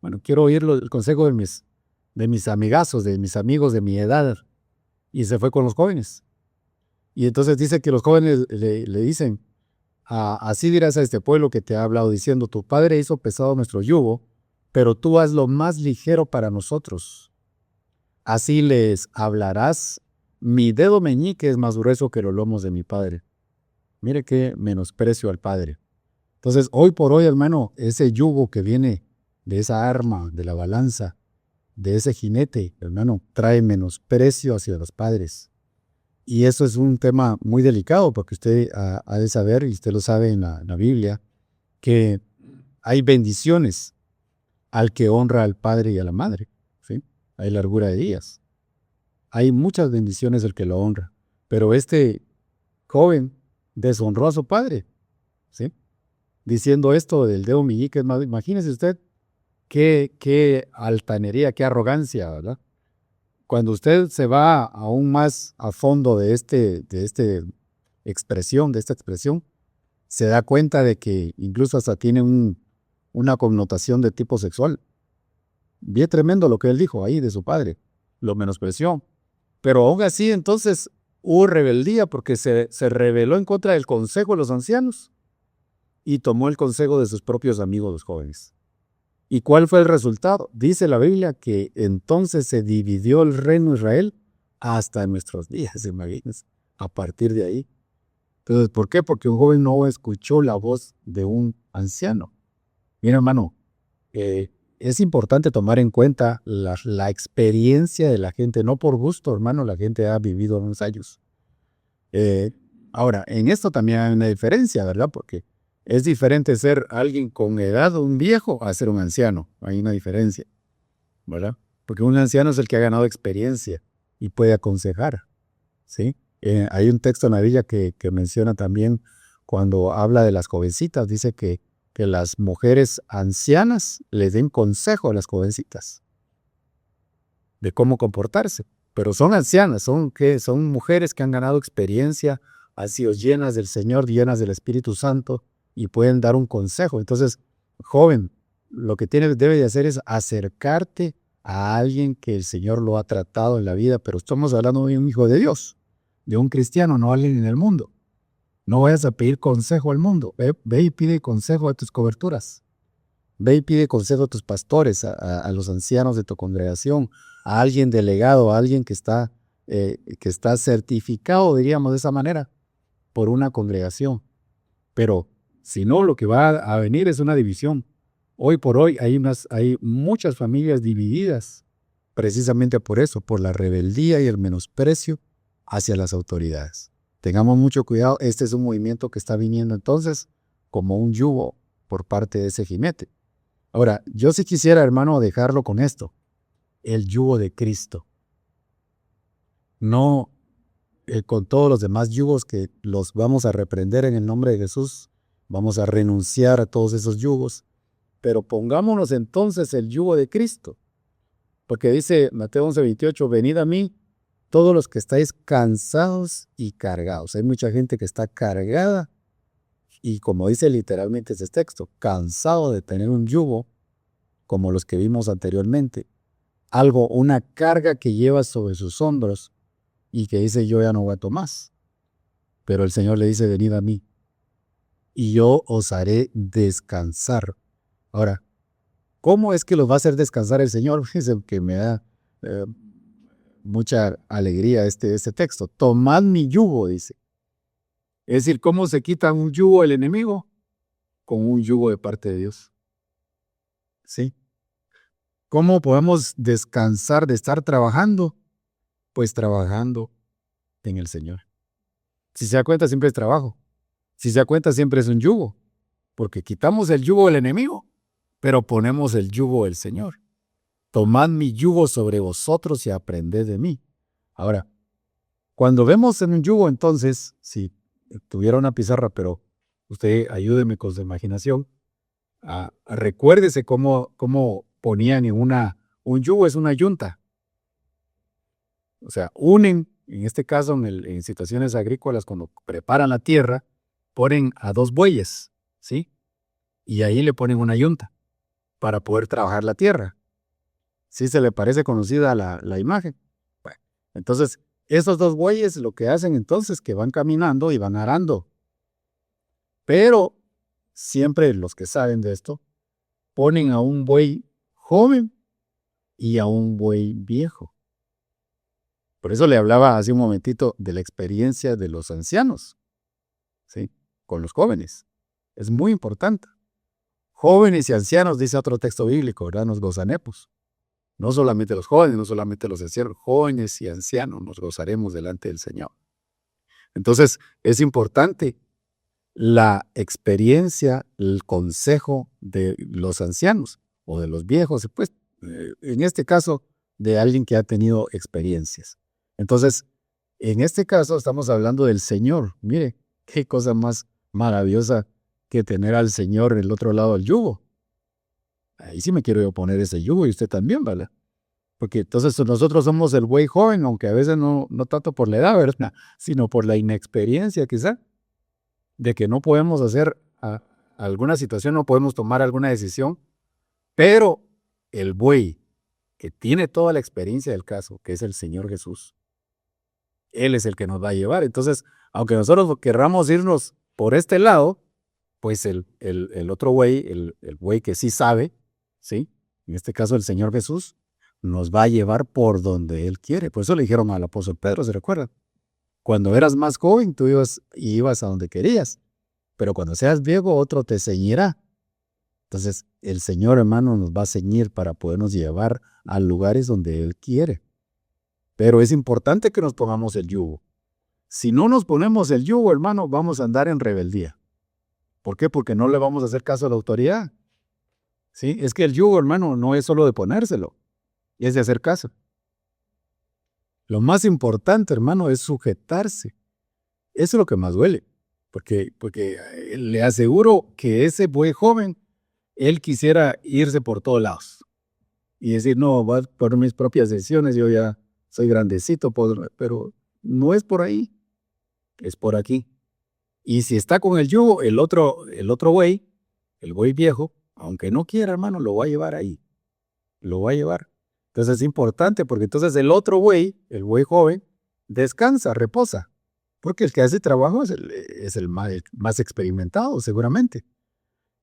S1: bueno, quiero oír el consejo de mis amigazos, de mis amigos de mi edad. Y se fue con los jóvenes. Y entonces dice que los jóvenes le dicen, así dirás a este pueblo que te ha hablado diciendo, tu padre hizo pesado nuestro yugo, pero tú hazlo más ligero para nosotros. Así les hablarás, mi dedo meñique es más grueso que los lomos de mi padre. Mire qué menosprecio al padre. Entonces, hoy por hoy, hermano, ese yugo que viene de esa arma, de la balanza, de ese jinete, hermano, trae menosprecio hacia los padres. Y eso es un tema muy delicado porque usted ha de saber, y usted lo sabe en la Biblia, que hay bendiciones al que honra al padre y a la madre, ¿sí? Hay largura de días. Hay muchas bendiciones al que lo honra. Pero este joven deshonró a su padre, ¿sí? Diciendo esto del dedo meñique, imagínese usted qué altanería, qué arrogancia, ¿verdad? Cuando usted se va aún más a fondo de esta expresión, se da cuenta de que incluso hasta tiene una connotación de tipo sexual. Bien tremendo lo que él dijo ahí de su padre, lo menospreció. Pero aún así entonces hubo rebeldía porque se rebeló en contra del consejo de los ancianos y tomó el consejo de sus propios amigos los jóvenes. ¿Y cuál fue el resultado? Dice la Biblia que entonces se dividió el reino de Israel hasta nuestros días, imagínense, a partir de ahí. Entonces, ¿por qué? Porque un joven no escuchó la voz de un anciano. Mira, hermano, es importante tomar en cuenta la experiencia de la gente, no por gusto, hermano, la gente ha vivido unos años. Ahora, en esto también hay una diferencia, ¿verdad? Porque es diferente ser alguien con edad, un viejo, a ser un anciano. Hay una diferencia, ¿verdad? Porque un anciano es el que ha ganado experiencia y puede aconsejar, ¿sí? Hay un texto en la Biblia que menciona también cuando habla de las jovencitas, dice que que las mujeres ancianas les den consejo a las jovencitas de cómo comportarse. Pero son ancianas, son mujeres que han ganado experiencia, han sido llenas del Señor, llenas del Espíritu Santo y pueden dar un consejo. Entonces, joven, lo que debe de hacer es acercarte a alguien que el Señor lo ha tratado en la vida, pero estamos hablando de un hijo de Dios, de un cristiano, no alguien en el mundo. No vayas a pedir consejo al mundo. Ve y pide consejo a tus coberturas. Ve y pide consejo a tus pastores, a los ancianos de tu congregación, a alguien delegado, a alguien que está certificado, diríamos de esa manera, por una congregación. Pero si no, lo que va a venir es una división. Hoy por hoy hay muchas familias divididas precisamente por eso, por la rebeldía y el menosprecio hacia las autoridades. Tengamos mucho cuidado, este es un movimiento que está viniendo entonces como un yugo por parte de ese jinete. Ahora, yo sí quisiera, hermano, dejarlo con esto, el yugo de Cristo. No con todos los demás yugos que los vamos a reprender en el nombre de Jesús, vamos a renunciar a todos esos yugos, pero pongámonos entonces el yugo de Cristo. Porque dice Mateo 11:28, venid a mí todos los que estáis cansados y cargados. Hay mucha gente que está cargada y, como dice literalmente ese texto, cansado de tener un yugo como los que vimos anteriormente. Una carga que lleva sobre sus hombros y que dice yo ya no aguanto más. Pero el Señor le dice venid a mí y yo os haré descansar. Ahora, ¿cómo es que los va a hacer descansar el Señor? Fíjense que me da mucha alegría este texto. Tomad mi yugo, dice. Es decir, ¿cómo se quita un yugo el enemigo? Con un yugo de parte de Dios. ¿Sí? ¿Cómo podemos descansar de estar trabajando? Pues trabajando en el Señor. Si se da cuenta, siempre es trabajo. Si se da cuenta, siempre es un yugo. Porque quitamos el yugo del enemigo, pero ponemos el yugo del Señor. Tomad mi yugo sobre vosotros y aprended de mí. Ahora, cuando vemos en un yugo, entonces, si tuviera una pizarra, pero usted ayúdeme con su imaginación, recuérdese cómo ponían en un yugo, es una yunta. O sea, unen, en este caso, en situaciones agrícolas, cuando preparan la tierra, ponen a dos bueyes, ¿sí? Y ahí le ponen una yunta para poder trabajar la tierra. ¿Sí se le parece conocida la imagen? Bueno, entonces, esos dos bueyes lo que hacen entonces es que van caminando y van arando. Pero siempre los que saben de esto ponen a un buey joven y a un buey viejo. Por eso le hablaba hace un momentito de la experiencia de los ancianos, ¿sí? Con los jóvenes. Es muy importante. Jóvenes y ancianos, dice otro texto bíblico, ¿verdad? Nos gozaremos. No solamente los jóvenes, no solamente los ancianos, jóvenes y ancianos nos gozaremos delante del Señor. Entonces, es importante la experiencia, el consejo de los ancianos o de los viejos, pues, en este caso, de alguien que ha tenido experiencias. Entonces, en este caso estamos hablando del Señor. Mire, qué cosa más maravillosa que tener al Señor en el otro lado del yugo. Ahí sí me quiero yo poner ese yugo y usted también, ¿verdad? Porque entonces nosotros somos el buey joven, aunque a veces no tanto por la edad, ¿verdad? Sino por la inexperiencia quizá, de que no podemos hacer alguna situación, no podemos tomar alguna decisión, pero el buey que tiene toda la experiencia del caso, que es el Señor Jesús, Él es el que nos va a llevar. Entonces, aunque nosotros querramos irnos por este lado, pues el otro buey, el buey que sí sabe, ¿sí? En este caso el Señor Jesús, nos va a llevar por donde Él quiere. Por eso le dijeron al apóstol Pedro, ¿se recuerdan? Cuando eras más joven, tú ibas a donde querías, pero cuando seas viejo, otro te ceñirá. Entonces, el Señor, hermano, nos va a ceñir para podernos llevar a lugares donde Él quiere. Pero es importante que nos pongamos el yugo. Si no nos ponemos el yugo, hermano, vamos a andar en rebeldía. ¿Por qué? Porque no le vamos a hacer caso a la autoridad. ¿Sí? Es que el yugo, hermano, no es solo de ponérselo, es de hacer caso. Lo más importante, hermano, es sujetarse. Eso es lo que más duele. porque le aseguro que ese buey joven, él quisiera irse por todos lados y decir, no, voy por mis propias decisiones, yo ya soy grandecito, pero no es por ahí, es por aquí. Y si está con el yugo, el otro buey, el buey viejo, aunque no quiera, hermano, lo va a llevar ahí, lo va a llevar. Entonces es importante porque entonces el otro buey, el buey joven, descansa, reposa, porque el que hace trabajo es el más experimentado, seguramente.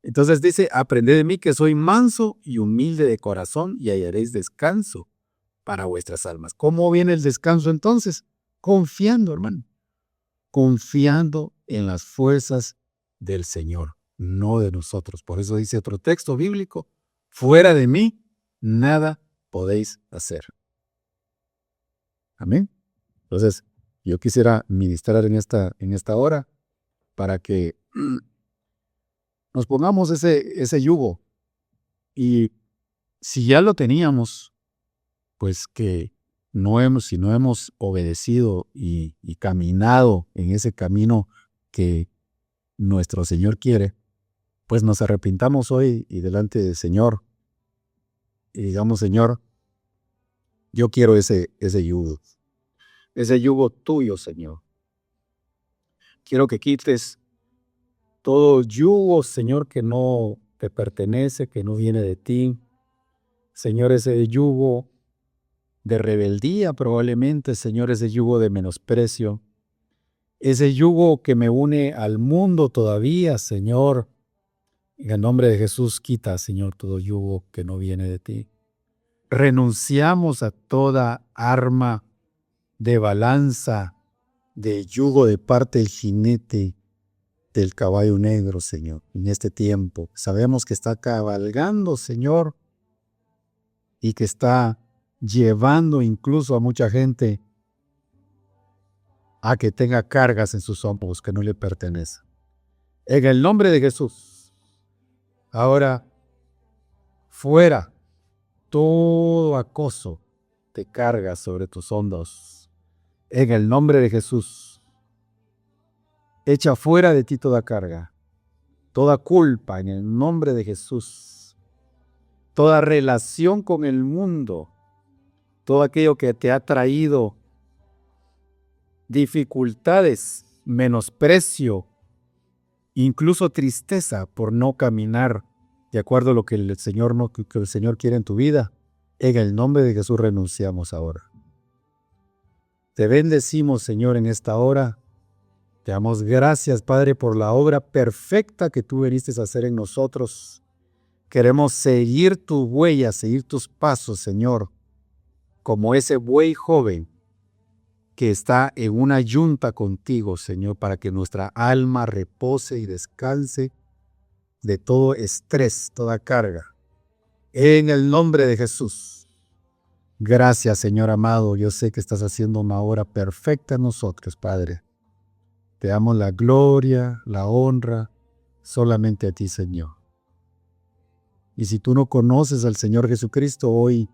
S1: Entonces dice, aprended de mí que soy manso y humilde de corazón y hallaréis descanso para vuestras almas. ¿Cómo viene el descanso entonces? Confiando, hermano. Confiando en las fuerzas del Señor, no de nosotros. Por eso dice otro texto bíblico, fuera de mí, nada podéis hacer. Amén. Entonces, yo quisiera ministrar en esta hora para que nos pongamos ese yugo. Y si ya lo teníamos, pues que si no hemos obedecido y caminado en ese camino que nuestro Señor quiere, pues nos arrepintamos hoy y delante del Señor y digamos, Señor, yo quiero ese yugo tuyo, Señor. Quiero que quites todo yugo, Señor, que no te pertenece, que no viene de ti. Señor, ese yugo de rebeldía probablemente, Señor, ese yugo de menosprecio, ese yugo que me une al mundo todavía, Señor. En el nombre de Jesús, quita, Señor, todo yugo que no viene de ti. Renunciamos a toda arma de balanza, de yugo de parte del jinete del caballo negro, Señor, en este tiempo. Sabemos que está cabalgando, Señor, y que está llevando incluso a mucha gente a que tenga cargas en sus hombros que no le pertenecen. En el nombre de Jesús, ahora fuera todo acoso de carga sobre tus hombros. En el nombre de Jesús, echa fuera de ti toda carga, toda culpa en el nombre de Jesús, toda relación con el mundo, todo aquello que te ha traído dificultades, menosprecio, incluso tristeza por no caminar de acuerdo a lo que el Señor quiere en tu vida. En el nombre de Jesús renunciamos ahora. Te bendecimos, Señor, en esta hora. Te damos gracias, Padre, por la obra perfecta que tú viniste a hacer en nosotros. Queremos seguir tu huella, seguir tus pasos, Señor, como ese buey joven que está en una yunta contigo, Señor, para que nuestra alma repose y descanse de todo estrés, toda carga. En el nombre de Jesús. Gracias, Señor amado. Yo sé que estás haciendo una obra perfecta en nosotros, Padre. Te damos la gloria, la honra, solamente a ti, Señor. Y si tú no conoces al Señor Jesucristo, hoy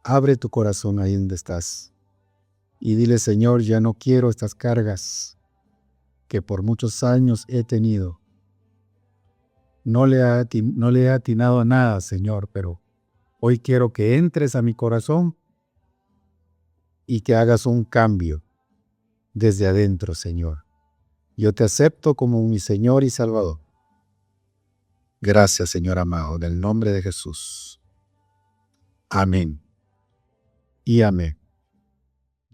S1: abre tu corazón ahí donde estás. Y dile, Señor, ya no quiero estas cargas que por muchos años he tenido. No le he atinado a nada, Señor, pero hoy quiero que entres a mi corazón y que hagas un cambio desde adentro, Señor. Yo te acepto como mi Señor y Salvador. Gracias, Señor amado, en el nombre de Jesús. Amén y amén.